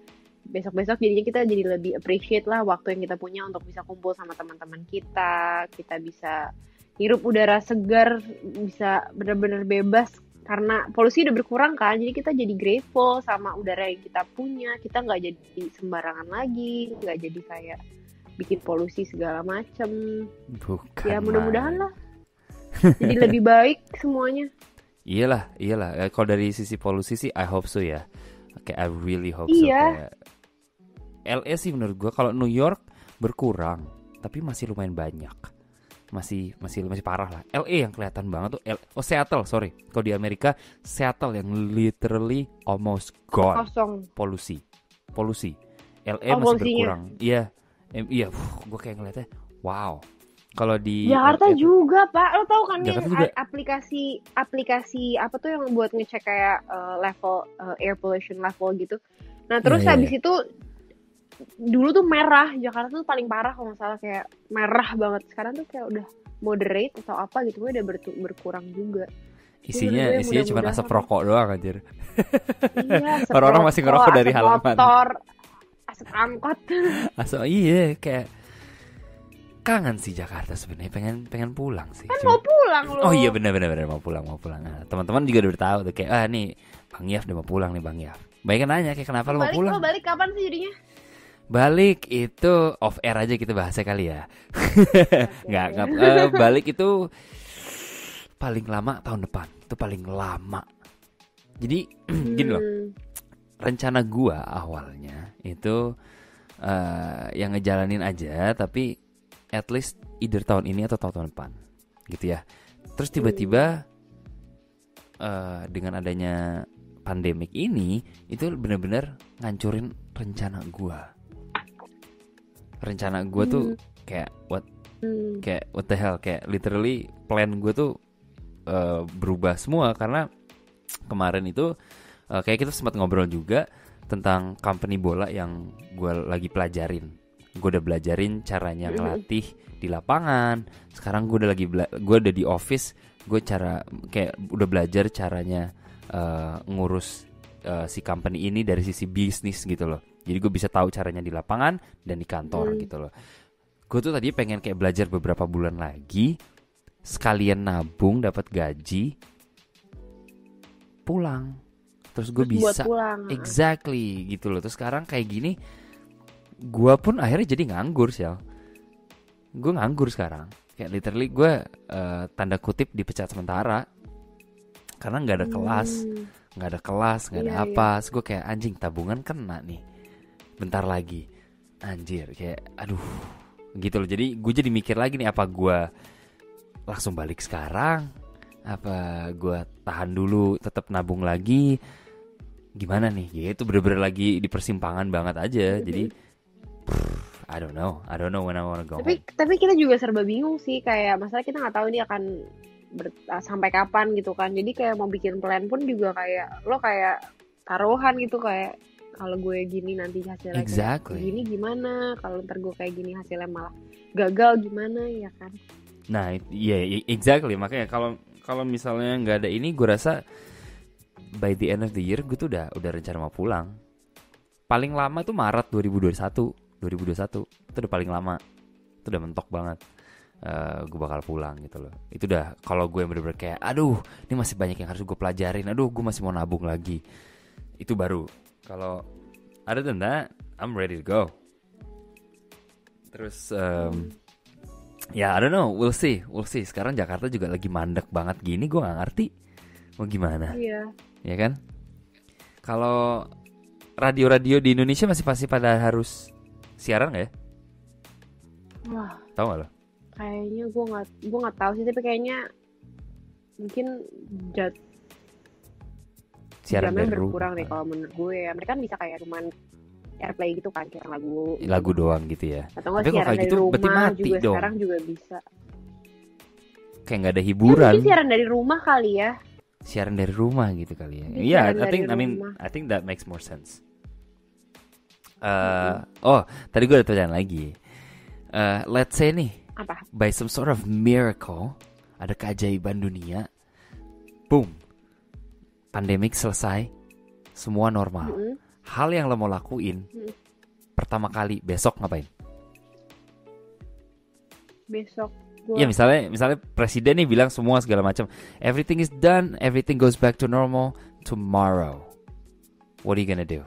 besok-besok jadinya kita jadi lebih appreciate lah waktu yang kita punya untuk bisa kumpul sama teman-teman kita bisa hirup udara segar, bisa benar-benar bebas karena polusi udah berkurang kan, jadi kita jadi grateful sama udara yang kita punya, kita nggak jadi sembarangan lagi, nggak jadi kayak bikin polusi segala macem. Bukan ya mudah-mudahan lah jadi lebih baik semuanya. Iyalah. Kalau dari sisi polusi sih I hope so ya. Kayak I really hope so. Kayak LA sih menurut gue, kalau New York berkurang tapi masih lumayan banyak. Masih parah lah. LA yang kelihatan banget tuh. Seattle, sorry. Kalau di Amerika, Seattle yang literally almost gone. Kosong. Polusi. LA masih berkurang. Iya. Gue kayak ngeliatnya, wow. Kalau di Jakarta juga, Pak. Lo tau kan Jakarta nih juga. aplikasi apa tuh yang buat ngecek kayak level air pollution level gitu. Nah, terus habis itu dulu tuh merah, Jakarta tuh paling parah kalau nggak salah, kayak merah banget. Sekarang tuh kayak udah moderate atau apa gitu, udah berkurang juga. Isinya cuma asap rokok doang anjir. Iya, orang-orang masih ngerokok dari halaman. Motor, asap angkot. Kayak kangen sih Jakarta sebenarnya, pengen pulang sih. Kan mau pulang loh. Oh iya benar mau pulang. Nah, teman-teman juga udah tahu tuh kayak nih Bang Yaf udah mau pulang nih Bang Yaf. Banyak nanya kayak kenapa lo mau pulang? Balik kapan sih jadinya? Balik itu off air aja kita bahasnya kali ya. Nggak. Balik itu paling lama tahun depan. Itu paling lama. Jadi gini loh. Rencana gua awalnya itu yang ngejalanin aja, tapi at least either tahun ini atau tahun depan gitu ya. Terus tiba-tiba dengan adanya pandemik ini itu benar-benar ngancurin rencana gua. Rencana gue tuh kayak what the hell, kayak literally plan gue tuh berubah semua karena kemarin itu kayak kita sempat ngobrol juga tentang company bola yang gue lagi pelajarin. Gue udah belajarin caranya ngelatih di lapangan. Sekarang gue udah di office, gue kayak udah belajar caranya ngurus si company ini dari sisi bisnis gitu loh. Jadi gue bisa tahu caranya di lapangan dan di kantor gitu loh. Gue tuh tadi pengen kayak belajar beberapa bulan lagi, sekalian nabung dapat gaji, pulang. Terus gue bisa pulang. Exactly gitu loh. Terus sekarang kayak gini, gue pun akhirnya jadi nganggur sih. Gue nganggur sekarang. Kayak literally gue tanda kutip dipecat sementara karena nggak ada kelas, nggak ada kelas, nggak ada apa. Terus gue kayak anjing, tabungan kena nih bentar lagi, anjir, kayak aduh gitu loh. Jadi gue jadi mikir lagi nih, apa gue langsung balik sekarang, apa gue tahan dulu tetap nabung lagi, gimana nih. Gitu, bener-bener lagi di persimpangan banget aja. Jadi I don't know when I wanna go home. Tapi kita juga serba bingung sih, kayak masalah kita nggak tahu ini akan sampai kapan gitu kan. Jadi kayak mau bikin plan pun juga kayak lo kayak taruhan gitu, kayak kalau gue gini nanti hasilnya kayak gini gimana, kalau ntar gue kayak gini hasilnya malah gagal gimana, ya kan. Nah iya, exactly. Makanya kalau misalnya nggak ada ini, gue rasa by the end of the year gue tuh udah rencana mau pulang. Paling lama tuh Maret 2021 itu udah paling lama, itu udah mentok banget. Gue bakal pulang gitu loh. Itu udah, kalau gue bener-bener kayak aduh ini masih banyak yang harus gue pelajarin, aduh gue masih mau nabung lagi, itu baru. Kalau other than that, I'm ready to go. Terus ya I don't know, we'll see. Sekarang Jakarta juga lagi mandek banget gini, gue nggak ngerti mau gimana. Iya. Ya kan? Kalau radio-radio di Indonesia masih pasti pada harus siaran nggak ya? Wah. Tahu nggak lo? Kayaknya gue nggak tahu sih, tapi kayaknya mungkin siaran jamnya berkurang deh kalau menurut gue ya. Mereka kan bisa kayak cuman airplay gitu kan, kayak lagu doang gitu ya. Atau nggak siaran dari rumah berarti mati juga dong. Sekarang juga bisa. Kayak nggak ada hiburan. Mungkin siaran dari rumah kali ya. Siaran dari rumah gitu kali ya. Iya, I think that makes more sense. Oh, tadi gue ada pertanyaan lagi. Let's say nih, apa? By some sort of miracle, ada keajaiban dunia, boom, pandemik selesai, semua normal. Hal yang lo mau lakuin pertama kali besok ngapain? Besok ya misalnya presiden nih bilang semua segala macam, everything is done, everything goes back to normal tomorrow. What are you gonna do?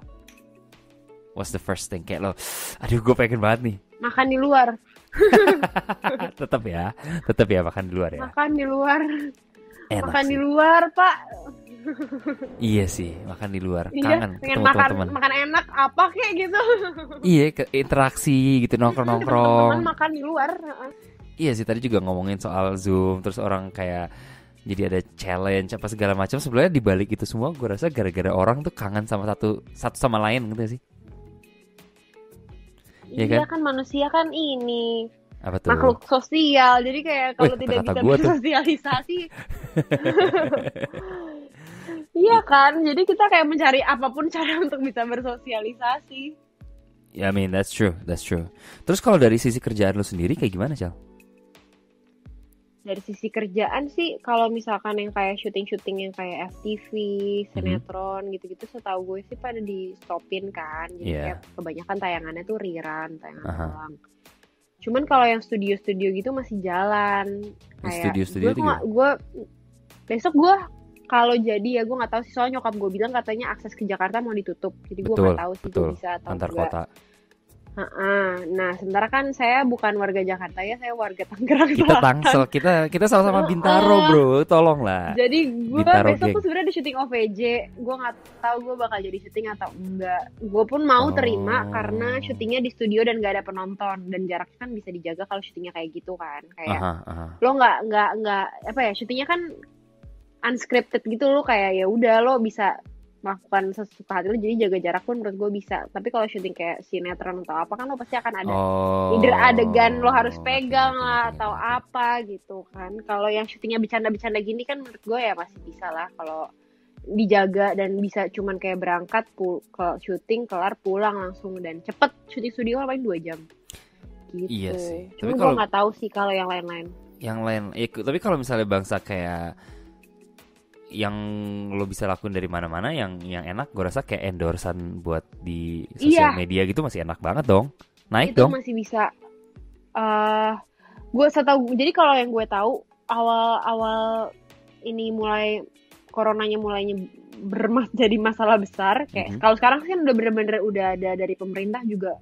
What's the first thing? Kayak lo, aduh gue pengen banget nih makan di luar. tetap ya makan di luar ya. Makan di luar. Enak makan sih. Di luar, Pak. Iya sih, makan di luar. Kangen ketemu teman-teman. Makan enak apa kayak gitu. Iya, interaksi gitu, nongkrong. Teman makan di luar. Iya sih, tadi juga ngomongin soal Zoom, terus orang kayak jadi ada challenge apa segala macam. Sebenarnya di balik itu semua gue rasa gara-gara orang tuh kangen sama satu sama lain gitu sih. Iya kan manusia kan ini apa tuh? Makhluk sosial. Jadi kayak kalau tidak bisa bersosialisasi. Iya kan, jadi kita kayak mencari apapun cara untuk bisa bersosialisasi. Ya, I mean that's true. Terus kalau dari sisi kerjaan lo sendiri kayak gimana, Cal? Dari sisi kerjaan sih, kalau misalkan yang kayak syuting yang kayak FTV, sinetron gitu-gitu, setahu gue sih pada di stopin kan. Jadi kayak kebanyakan tayangannya tuh rerun, tayangan ulang. Cuman kalau yang studio-studio gitu masih jalan. Kayak studio gue besok gue kalau jadi ya gue nggak tahu sih, soalnya nyokap gue bilang katanya akses ke Jakarta mau ditutup. Jadi gue nggak tahu sih gue bisa atau antar enggak. Kota. Nah, sementara kan saya bukan warga Jakarta ya, saya warga Tangerang. Kita Tangsel, kita sama-sama Bintaro, bro, tolonglah. Jadi gue besok tuh sebenarnya ada syuting OVJ, gue nggak tahu gue bakal jadi syuting atau enggak. Gue pun mau terima karena syutingnya di studio dan nggak ada penonton, dan jaraknya kan bisa dijaga kalau syutingnya kayak gitu kan, kayak lo nggak apa ya, syutingnya kan unscripted gitu, lo kayak ya udah lo bisa melakukan sesuka hati lo, jadi jaga jarak pun menurut gue bisa. Tapi kalau syuting kayak sinetron atau apa kan lo pasti akan ada either adegan lo harus pegang lah atau apa gitu kan. Kalau yang syutingnya bercanda-bercanda gini kan menurut gue ya masih bisa lah kalau dijaga dan bisa cuman kayak berangkat ke syuting kelar pulang langsung dan cepet. Syuting studio paling 2 jam gitu. Iya sih. Cuma gue nggak tahu sih kalau yang lain-lain. Tapi kalau misalnya bangsa kayak yang lo bisa lakuin dari mana-mana, yang enak gue rasa kayak endorsean buat di sosial media gitu masih enak banget dong, naik itu dong. Itu masih bisa. Gue setahu, jadi kalau yang gue tahu awal ini mulai coronanya mulainya jadi masalah besar kayak kalau sekarang kan udah bener-bener udah ada dari pemerintah juga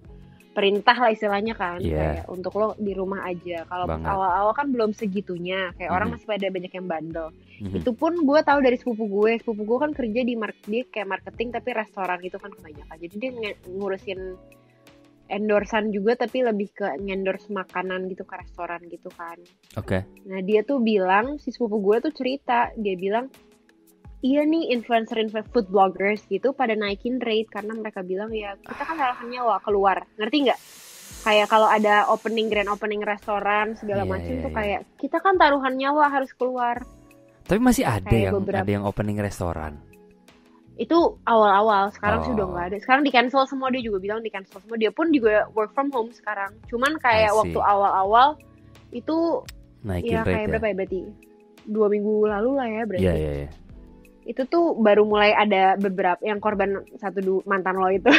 perintah lah istilahnya kan, Iya. kayak untuk lo di rumah aja. Kalau Banget. awal-awal kan belum segitunya, kayak orang Mhm. masih pada banyak yang bandel. Mhm. Itu pun gue tahu dari sepupu gue kan kerja di dia kayak marketing tapi restoran gitu kan kebanyakan. Jadi dia ngurusin endorsan juga tapi lebih ke endorse makanan gitu ke restoran gitu kan. Oke. Nah dia tuh bilang, si sepupu gue tuh cerita, dia bilang iya nih influencer food bloggers gitu pada naikin rate karena mereka bilang ya kita kan taruhannya wah keluar, ngerti nggak? Kayak kalau ada grand opening restoran segala Iya, macam iya, tuh iya. kayak kita kan taruhan nyawa harus keluar. Tapi masih ada Kayak ada yang opening restoran. Itu awal-awal, sekarang sih udah Oh. nggak ada. Sekarang di cancel semua, dia juga bilang di cancel semua. Dia pun juga work from home sekarang. Cuman I kayak see. waktu awal-awal itu Naikin ya rate kayak ya. berapa ya berarti? 2 minggu lalu lah ya berarti. Iya, iya, iya. Itu tuh baru mulai ada beberapa yang korban mantan lo itu.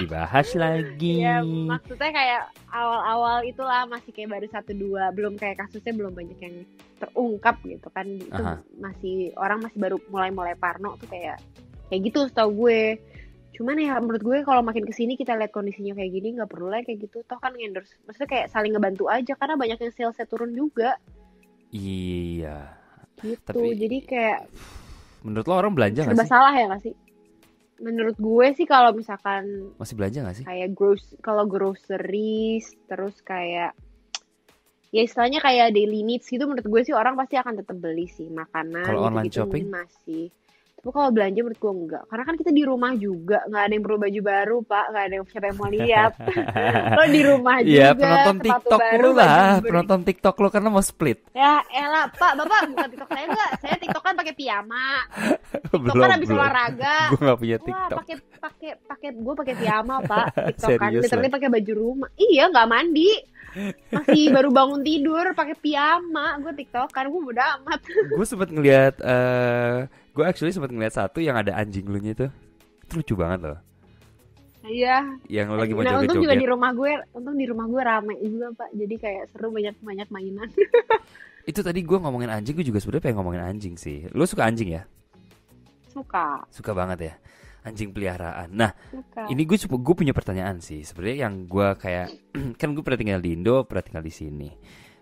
Dibahas lagi. Ya maksudnya kayak awal-awal itulah masih kayak baru 1-2, belum kayak kasusnya belum banyak yang terungkap gitu kan. Itu Aha. masih orang masih baru mulai parno tuh kayak gitu setahu gue. Cuman ya menurut gue kalau makin kesini kita lihat kondisinya kayak gini nggak perlu lah kayak gitu. Toh kan endorse, maksudnya kayak saling ngebantu aja karena banyak yang salesnya turun juga. Iya. Gitu. Tapi jadi kayak menurut lo orang belanja nggak serba sih? salah ya nggak sih? Menurut gue sih kalau misalkan Masih belanja nggak sih? kayak kalau groceries terus kayak ya istilahnya kayak daily needs gitu, menurut gue sih orang pasti akan tetap beli sih makanan. Kalau online gitu-gitu shopping? mungkin masih. Tapi kalau belanja menurut gue enggak, karena kan kita di rumah juga, nggak ada yang perlu baju baru pak, nggak ada yang siapa yang mau lihat. Lo di rumah Iya, juga, penonton sepatu TikTok baru, lu lah, baju baru. penonton TikTok lu karena mau split. Ya elah pak, bapak bukan TikTok saya enggak, saya TikTok kan pakai piyama. TikTok kan habis olahraga. Gue nggak punya Wah, TikTok. pakai gue pakai piyama pak, TikTok kan, Serius literally lah. pakai baju rumah. Iya, nggak mandi, masih baru bangun tidur pakai piyama, gue TikTok kan, gue bodo amat. Gue sempet ngeliat, gue actually sempet ngeliat satu yang ada anjing lu nya itu lucu banget loh. Iya. Yang lu lagi mau Nah, untung juga joget-joget. di rumah gue rame juga pak, jadi kayak seru, banyak mainan. Itu tadi gue ngomongin anjing, gue juga sebenarnya pengen ngomongin anjing sih. Lu suka anjing ya? Suka banget ya, anjing peliharaan. Nah, Suka. ini gue punya pertanyaan sih. Sebenarnya yang gue kayak kan gue pernah tinggal di Indo, pernah tinggal di sini.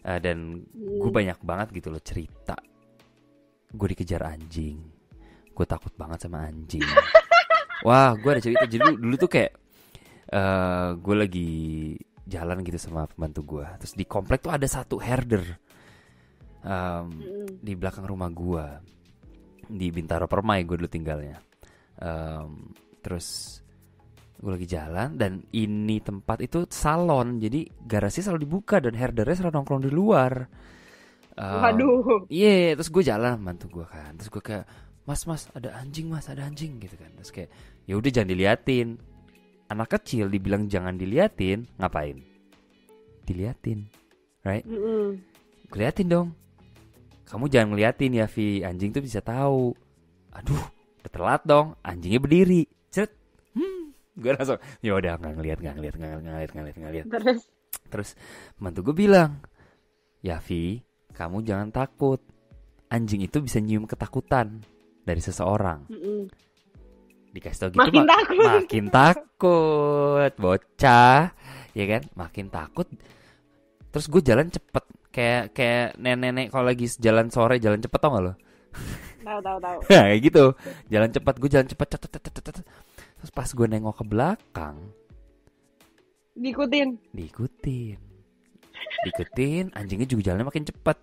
Dan gue banyak banget gitu loh cerita. Gue dikejar anjing. Gue takut banget sama anjing. Wah, gue ada cerita. Jadi dulu tuh kayak gue lagi jalan gitu sama pembantu gue. Terus di komplek tuh ada satu herder di belakang rumah gue. Di Bintaro Permai gue dulu tinggalnya. Terus gue lagi jalan dan ini tempat itu salon, jadi garasi selalu dibuka dan herdernya selalu nongkrong di luar. Waduh. Iya, terus gue jalan mantu gue kan, terus gue kayak mas ada anjing gitu kan, terus kayak ya udah jangan diliatin. Anak kecil dibilang jangan diliatin, ngapain? Diliatin, right? Gue liatin dong. Kamu jangan ngeliatin ya Vi, anjing tuh bisa tahu. Aduh, udah telat dong, anjingnya berdiri. Cet. Gue langsung, ya udah nggak ngeliat. Terus mantu gue bilang, ya Vi, kamu jangan takut. Anjing itu bisa nyium ketakutan dari seseorang. Dikasih tau gitu makin takut, bocah, ya kan? Makin takut. Terus gue jalan cepet, kayak nenek kalau lagi jalan sore jalan cepet, tau gak lo? Tahu. Nah, kayak gitu, jalan cepet, gue jalan cepet. Terus pas gue nengok ke belakang, diikutin, anjingnya juga jalannya makin cepet.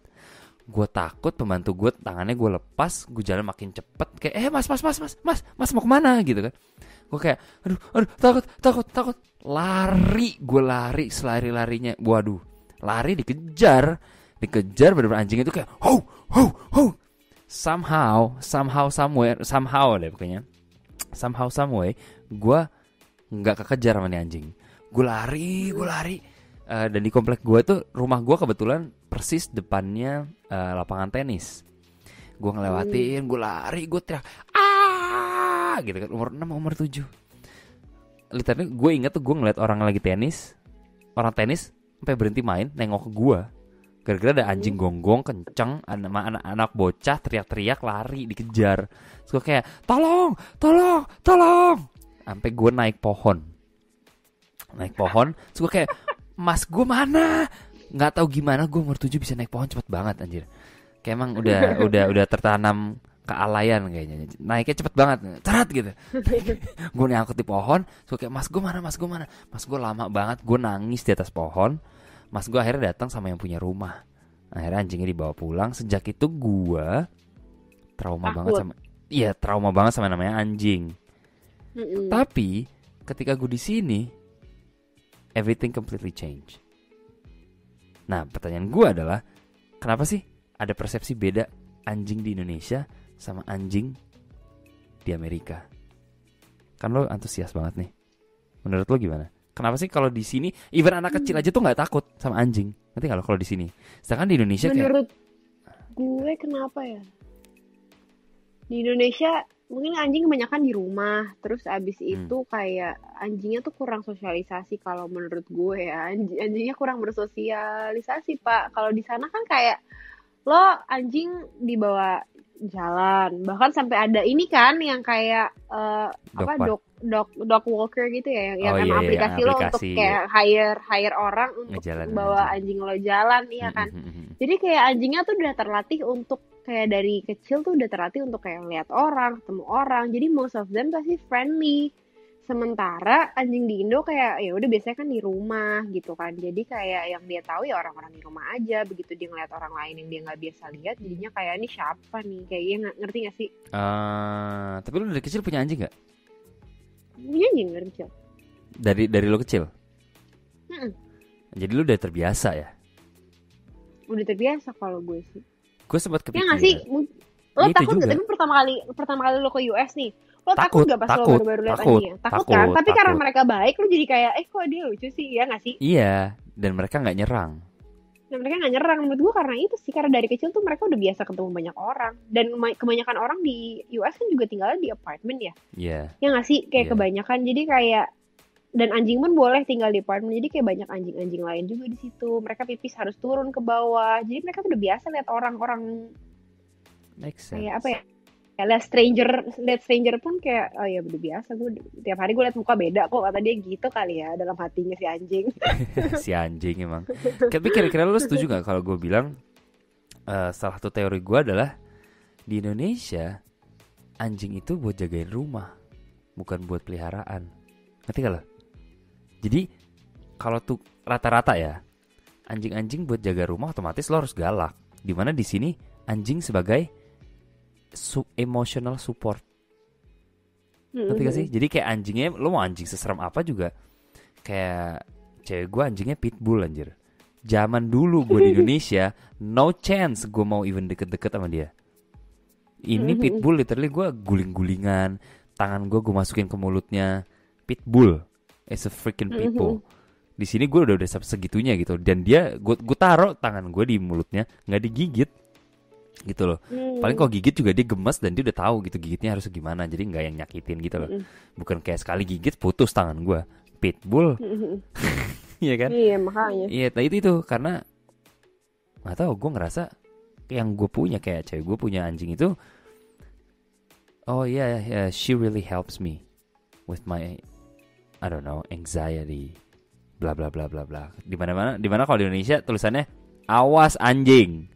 Gue takut, pembantu gue tangannya gue lepas, gue jalan makin cepet, kayak mas mau kemana gitu kan. Gue kayak aduh takut, gue lari selari-larinya, waduh, lari dikejar bener-bener anjing itu kayak ho somehow deh pokoknya, somehow gue nggak kekejar sama nih anjing. Gue lari. Dan di komplek gue tuh, rumah gue kebetulan persis depannya lapangan tenis. Gue ngelewatin, gue lari, gue teriak gitu kan, umur 6 umur 7. Literally gue inget tuh gue ngeliat orang lagi tenis, orang tenis sampai berhenti main nengok ke gue gara-gara ada anjing gonggong kenceng, anak bocah teriak-teriak lari dikejar. Terus gue kayak tolong sampai gue naik pohon naik pohon. Terus gue kayak, mas gue mana? Nggak tahu gimana gue umur 7 bisa naik pohon cepet banget anjir. Kayak emang udah tertanam kealayan kayaknya. Naiknya cepet banget, cerat gitu. Gue nyangkut di pohon, terus kayak mas gue mana? Mas gue lama banget, gue nangis di atas pohon. Mas gue akhirnya datang sama yang punya rumah. Akhirnya anjingnya dibawa pulang. Sejak itu gue trauma banget sama namanya anjing. Tapi ketika gue di sini, everything completely change. Nah, pertanyaan gue adalah, kenapa sih ada persepsi beda anjing di Indonesia sama anjing di Amerika? Kan lo antusias banget nih. Menurut lo gimana? Kenapa sih kalau di sini, even anak kecil aja tuh nggak takut sama anjing? Nanti kalau di sini, sedangkan di Indonesia menurut gue kenapa ya? Di Indonesia mungkin anjing kebanyakan di rumah, terus abis itu kayak anjingnya tuh kurang sosialisasi kalau menurut gue ya. Anjingnya kurang bersosialisasi, Pak. Kalau di sana kan kayak lo anjing dibawa jalan, bahkan sampai ada ini kan yang kayak dog walker gitu ya, yang aplikasi lo untuk kayak hire orang untuk bawa anjing lo jalan, iya kan. Jadi kayak anjingnya tuh udah terlatih untuk kayak dari kecil tuh udah terlatih untuk kayak lihat orang, ketemu orang. Jadi most of them pasti friendly. Sementara anjing di Indo kayak ya udah biasanya kan di rumah gitu kan. Jadi kayak yang dia tahu ya orang-orang di rumah aja. Begitu dia ngeliat orang lain yang dia nggak biasa lihat, jadinya kayak ini siapa nih? Kayaknya ngerti nggak sih? Tapi lu dari kecil punya anjing nggak? Punya anjing dari kecil. Dari lo kecil? Jadi lu udah terbiasa ya? Udah terbiasa kalau gue sih. Gue sempat kepikiran. Ya nggak sih? Lo takut nggak? Tapi pertama kali lo ke US nih, lo takut nggak pas lo baru-baru lihat anjingnya? Takut kan? Tapi karena mereka baik, lo jadi kayak, kok dia lucu sih, ya nggak sih? Iya, dan mereka nggak nyerang. Menurut gue karena itu sih, karena dari kecil tuh mereka udah biasa ketemu banyak orang. Dan kebanyakan orang di US kan juga tinggalnya di apartemen ya. Iya. Ya nggak sih? Kayak kebanyakan, jadi kayak, dan anjing pun boleh tinggal di apartemen, jadi kayak banyak anjing-anjing lain juga di situ. Mereka pipis harus turun ke bawah, jadi mereka tuh udah biasa lihat orang-orang. Kayak apa ya? Kayak lihat stranger pun kayak, oh ya udah biasa, gue tiap hari gue liat muka beda kok, kata dia gitu kali ya dalam hatinya si anjing. Si anjing emang. Tapi kira-kira lo setuju gak kalau gue bilang salah satu teori gue adalah di Indonesia anjing itu buat jagain rumah, bukan buat peliharaan. Ngerti gak lo? Jadi kalau tuh rata-rata ya, anjing-anjing buat jaga rumah otomatis lo harus galak. Dimana di sini anjing sebagai emotional support. Ngerti gak sih? Jadi kayak anjingnya, lo mau anjing seserem apa juga, kayak cewek gue anjingnya pitbull anjir. Zaman dulu gue di Indonesia, no chance gue mau even deket-deket sama dia. Ini pitbull literally gue guling-gulingan, tangan gue masukin ke mulutnya. Pitbull is a freaking pitbull. Di sini gue udah segitunya gitu, dan dia gue taruh tangan gue di mulutnya, nggak digigit gitu loh. Paling kalau gigit juga dia gemes dan dia udah tahu gitu gigitnya harus gimana, jadi nggak yang nyakitin gitu loh. Bukan kayak sekali gigit putus tangan gue. Pitbull. Iya kan? Iya makanya. Iya, itu karena nggak tahu, gue ngerasa yang gue punya, kayak cewek gue punya anjing itu, oh yeah, she really helps me with my, I don't know, anxiety, bla bla bla bla bla. Di mana kalau di Indonesia tulisannya awas anjing.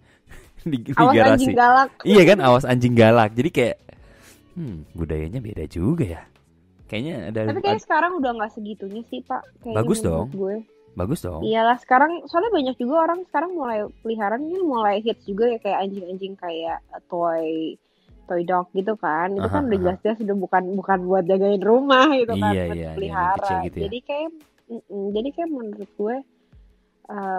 di awas garasi. Anjing galak. Iya kan, awas anjing galak. Jadi kayak budayanya beda juga ya. Kayaknya ada. Tapi kayak sekarang udah nggak segitunya sih, Pak. Kayaknya bagus dong. Gue. Bagus dong. Iyalah, sekarang soalnya banyak juga orang sekarang mulai peliharaan ini mulai hits juga ya, kayak anjing-anjing kayak toy dog gitu kan. Itu kan udah jelas-jelas udah bukan buat jagain rumah gitu kan, buat pelihara. Gitu ya. Jadi kayak menurut gue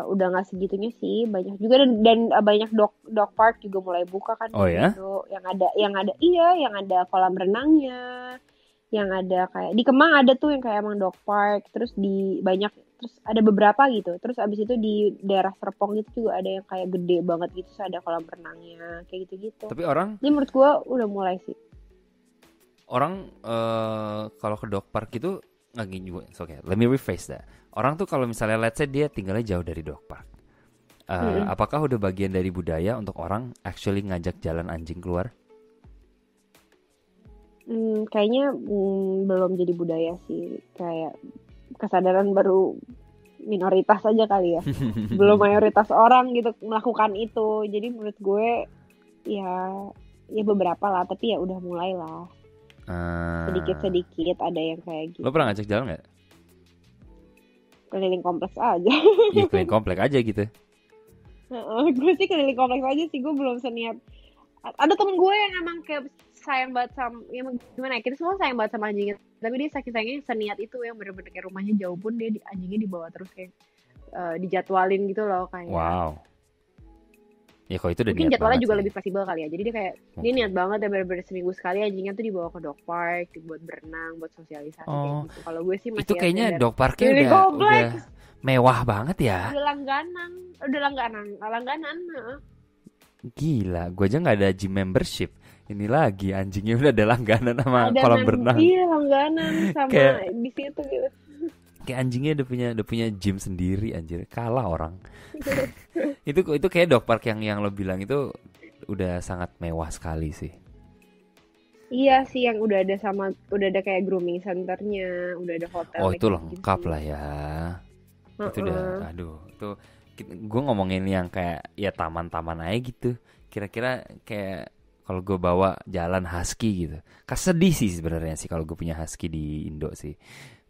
udah nggak segitunya sih, banyak juga dan banyak dog park juga mulai buka kan. Oh ya? Gitu. Yang ada kolam renangnya, yang ada kayak di Kemang ada tuh yang kayak emang dog park, terus terus ada beberapa gitu, terus abis itu di daerah Serpong gitu juga ada yang kayak gede banget gitu, terus ada kolam renangnya kayak gitu. Tapi orang, ini menurut gue udah mulai sih. Orang kalau ke dog park itu nggak gini juga. Okay, let me rephrase that. Orang tuh kalau misalnya let's say dia tinggalnya jauh dari dog park, apakah udah bagian dari budaya untuk orang actually ngajak jalan anjing keluar? Kayaknya belum jadi budaya sih. Kayak kesadaran baru minoritas aja kali ya. Belum mayoritas orang gitu melakukan itu. Jadi menurut gue ya beberapa lah, tapi ya udah mulai lah. Sedikit-sedikit ada yang kayak gitu. Lo pernah ngajak jalan nggak? Keliling kompleks aja. Iya, keliling kompleks aja gitu. Gue sih keliling kompleks aja sih, gue belum seniat. Ada temen gue yang emang kayak sayang banget sama, ya gimana ya, kita semua sayang banget sama anjingnya, tapi dia saking sayangnya seniat itu yang bener-bener kayak rumahnya jauh pun dia anjingnya dibawa terus kayak dijadwalin gitu loh kayak. Wow. Ya kalau itu udah mungkin niat jadwalnya banget juga sih. lebih fleksibel kali ya, jadi dia kayak dia niat banget ya bener-bener seminggu sekali anjingnya tuh dibawa ke dog park buat berenang, buat sosialisasi kayak gitu. Kalau gue sih masih itu kayaknya dog parknya keliling udah kompleks. mewah banget ya. Udah langganan. Gila, gue aja nggak ada gym membership. Ini lagi anjingnya udah ada langganan sama Ada kolam berenang. Iya, langganan sama Kayak di situ gitu. Kayak anjingnya udah punya gym sendiri anjir, kalah orang. itu kayak dog park yang lo bilang itu udah sangat mewah sekali sih. Iya sih, yang udah ada kayak grooming centernya, udah ada hotel. Oh itu lengkap gitu lah ya. Itu udah, aduh, itu gue ngomongin yang kayak ya taman-taman aja gitu. Kira-kira kayak kalau gue bawa jalan husky gitu. Sedih sih sebenarnya sih kalau gue punya husky di Indo sih.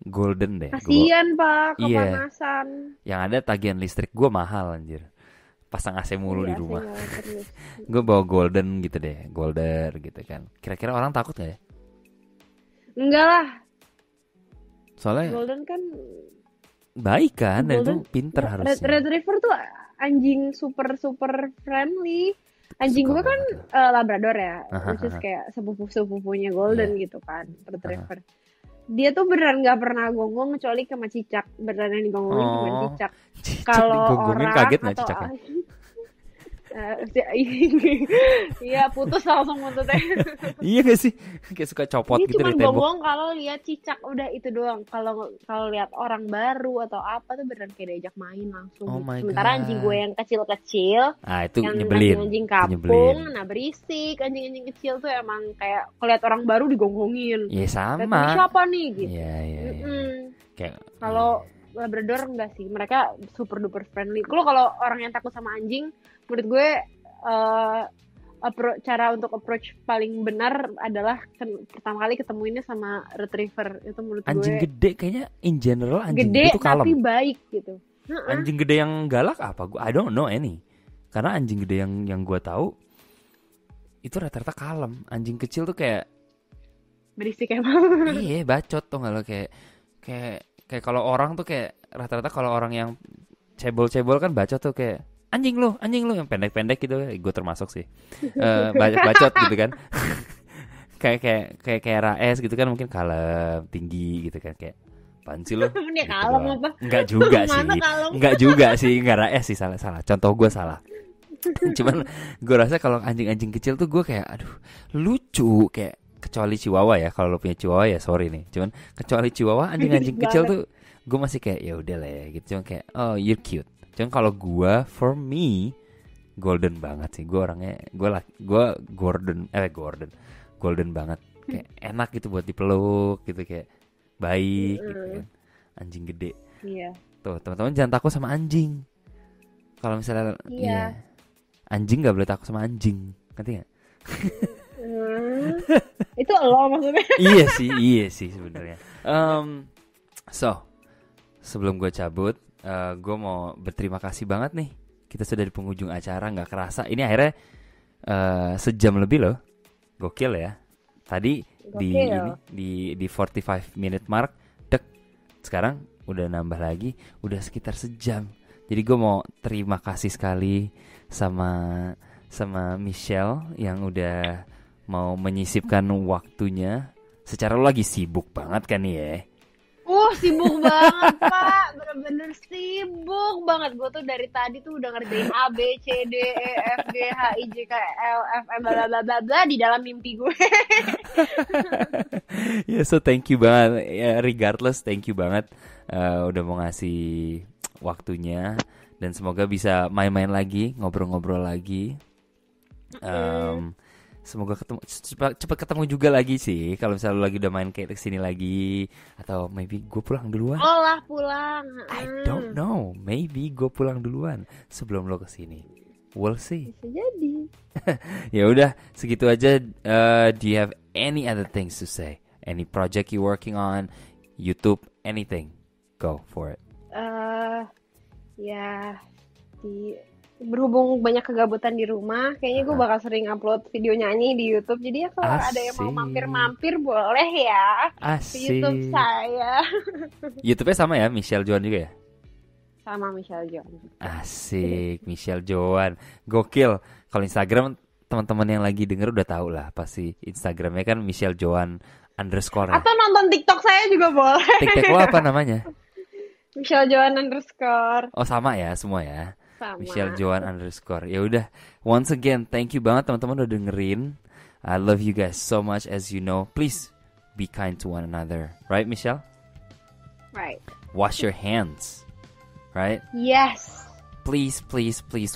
Golden deh. Kasian Pak, kepanasan. Yang ada tagihan listrik gue mahal anjir. Pasang AC mulu di rumah. Gue bawa golden gitu deh, golden gitu kan. Kira-kira orang takut gak ya? Enggak lah. Soalnya golden kan baik kan, dan itu pinter harusnya. Red River tuh anjing super friendly. Anjing gue kan Labrador ya, which is kayak sepupunya golden gitu kan, Red River. Dia tuh beneran nggak pernah gonggong kecuali sama cicak, beneran yang digonggongin cuma cicak. Kalau orang kaget nggak atau cicaknya? Iya putus langsung buntutnya. Iya gak sih, kayak suka copot dia gitu dari tembok. Dia cuma gonggong kalau lihat cicak, udah itu doang. Kalau lihat orang baru atau apa tuh beneran kayak diajak main langsung. Sementara anjing gue yang kecil-kecil, itu yang nyebelin. Anjing kampung, nah berisik. Anjing-anjing kecil tuh emang kayak kalau lihat orang baru digonggongin. Iya sama. Ini siapa nih gitu. Iya. Kayak kalau Labrador enggak sih, mereka super duper friendly. Kalau orang yang takut sama anjing, menurut gue cara untuk approach paling benar adalah pertama kali ketemuinnya sama retriever. Itu menurut anjing gue gede kayaknya in general anjing gede itu kalem. tapi baik gitu. Anjing gede yang galak apa? I don't know any. Karena anjing gede yang gue tahu itu rata-rata kalem. Anjing kecil tuh kayak berisik emang. Iya, bacot tuh nggak lo kayak kalau orang tuh kayak rata-rata kalau orang yang cebol kan bacot tuh kayak anjing lu yang pendek-pendek gitu. Gue termasuk sih bacot gitu kan. kayak Raes gitu kan, mungkin kalem tinggi gitu kan, kayak apaan sih lo? Dia kalem apa? Enggak juga sih, enggak Raes sih, salah. Contoh gue salah. Cuman gue rasa kalau anjing-anjing kecil tuh gue kayak aduh lucu, kayak kecuali Chihuahua ya. Kalau lo punya Chihuahua ya sorry nih. Cuman kecuali Chihuahua, anjing-anjing kecil tuh gue masih kayak ya udah lah ya gitu. Cuman kayak oh you're cute. Cuman kalau gue for me golden banget sih. Gue orangnya gue golden banget. Kayak enak gitu buat dipeluk gitu, kayak baik gitu kan. Anjing gede. Iya. Tuh teman-teman jangan takut sama anjing. Kalau misalnya anjing nggak boleh takut sama anjing, ngerti nggak? Itu lo maksudnya? Iya sih sebenarnya. So sebelum gue cabut, gue mau berterima kasih banget nih. Kita sudah di penghujung acara, nggak kerasa. Ini akhirnya sejam lebih loh, gokil ya. Tadi di 45 minute mark, sekarang udah nambah lagi, udah sekitar sejam. Jadi gue mau terima kasih sekali sama Michelle yang udah mau menyisipkan waktunya. Secara lo lagi sibuk banget kan nih ya? Sibuk banget Pak, bener-bener sibuk banget. Gue tuh dari tadi tuh udah ngerjain A, B, C, D, E, F, G, H, I, J, K, L, F, M, bla bla bla bla di dalam mimpi gue. So thank you banget. Regardless, thank you banget udah mau ngasih waktunya. Dan semoga bisa main-main lagi, ngobrol-ngobrol lagi. Semoga cepat ketemu juga lagi sih. Kalau misalnya lu lagi udah main kayak kesini lagi, atau maybe gue pulang duluan. Oh lah pulang. I don't know. Maybe gue pulang duluan sebelum lo kesini. We'll see. Bisa jadi. Ya udah, segitu aja. Do you have any other things to say? Any project you working on? YouTube? Anything? Go for it. Ya, berhubung banyak kegabutan di rumah, kayaknya gue bakal sering upload video nyanyi di YouTube. Jadi ya kalau ada yang mau mampir-mampir boleh ya ke YouTube saya. YouTube-nya sama ya, Michelle Joan juga ya? Sama Michelle Joan. Asik, Michelle Joan. Gokil. Kalau Instagram teman-teman yang lagi denger udah tahu lah, pasti Instagramnya kan Michelle Joan _ Atau nonton TikTok saya juga boleh. TikTok lo apa namanya? Michelle Joan _ Oh sama ya semua ya. Sama. Michelle Joan _ Ya udah, once again thank you banget teman-teman udah dengerin. I love you guys so much, as you know. Please be kind to one another, right Michelle? Right. Wash your hands, right? Yes. Please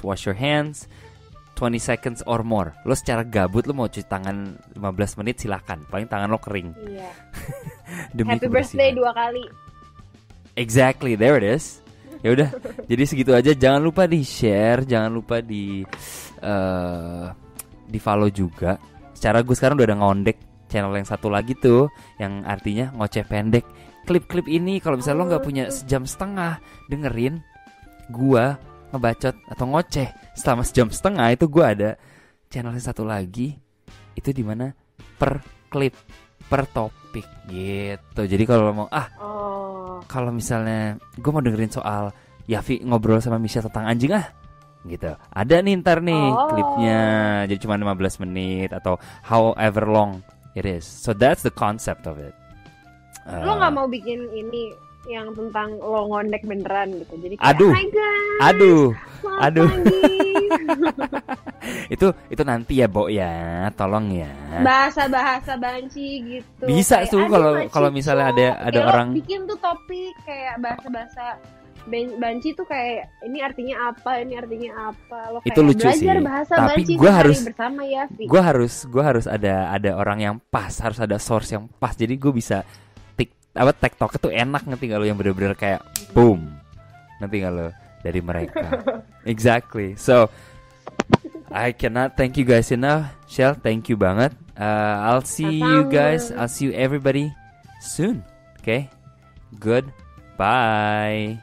wash your hands 20 seconds or more. Lo secara gabut lo mau cuci tangan 15 menit silakan. Paling tangan lo kering. Iya. Demi Happy birthday 2 kali. Exactly, there it is. Ya udah, jadi segitu aja. Jangan lupa di share, jangan lupa di follow juga. Secara gue sekarang udah ada ngondek channel yang satu lagi tuh, yang artinya ngoceh pendek. Klip-klip ini kalau misalnya lo nggak punya sejam setengah dengerin gua ngebacot atau ngoceh selama sejam setengah, itu gua ada channel yang satu lagi, itu dimana per klip, per topik gitu. Jadi kalau mau kalau misalnya gue mau dengerin soal Yafi ngobrol sama Michelle tentang anjing gitu, ada nih ntar nih klipnya, jadi cuma 15 menit atau however long it is. So that's the concept of it. Lo nggak mau bikin ini yang tentang lo ngondek beneran gitu, jadi kayak aduh itu nanti ya Bo ya, tolong ya, bahasa banci gitu. Bisa tuh kalau misalnya ada orang bikin tuh topik kayak bahasa banci tuh kayak ini artinya apa, lo kayak itu lucu belajar sih. bahasa Tapi banci gue harus bersama Yafi. Gue harus ada orang yang pas, harus ada source yang pas, jadi gue bisa TikTok itu enak, ngerti gak lo, yang bener-bener kayak boom, ngerti gak lo, dari mereka. Exactly. So I cannot thank you guys enough. Shell, thank you banget. I'll see you guys, I'll see you everybody soon. Okay, good, bye.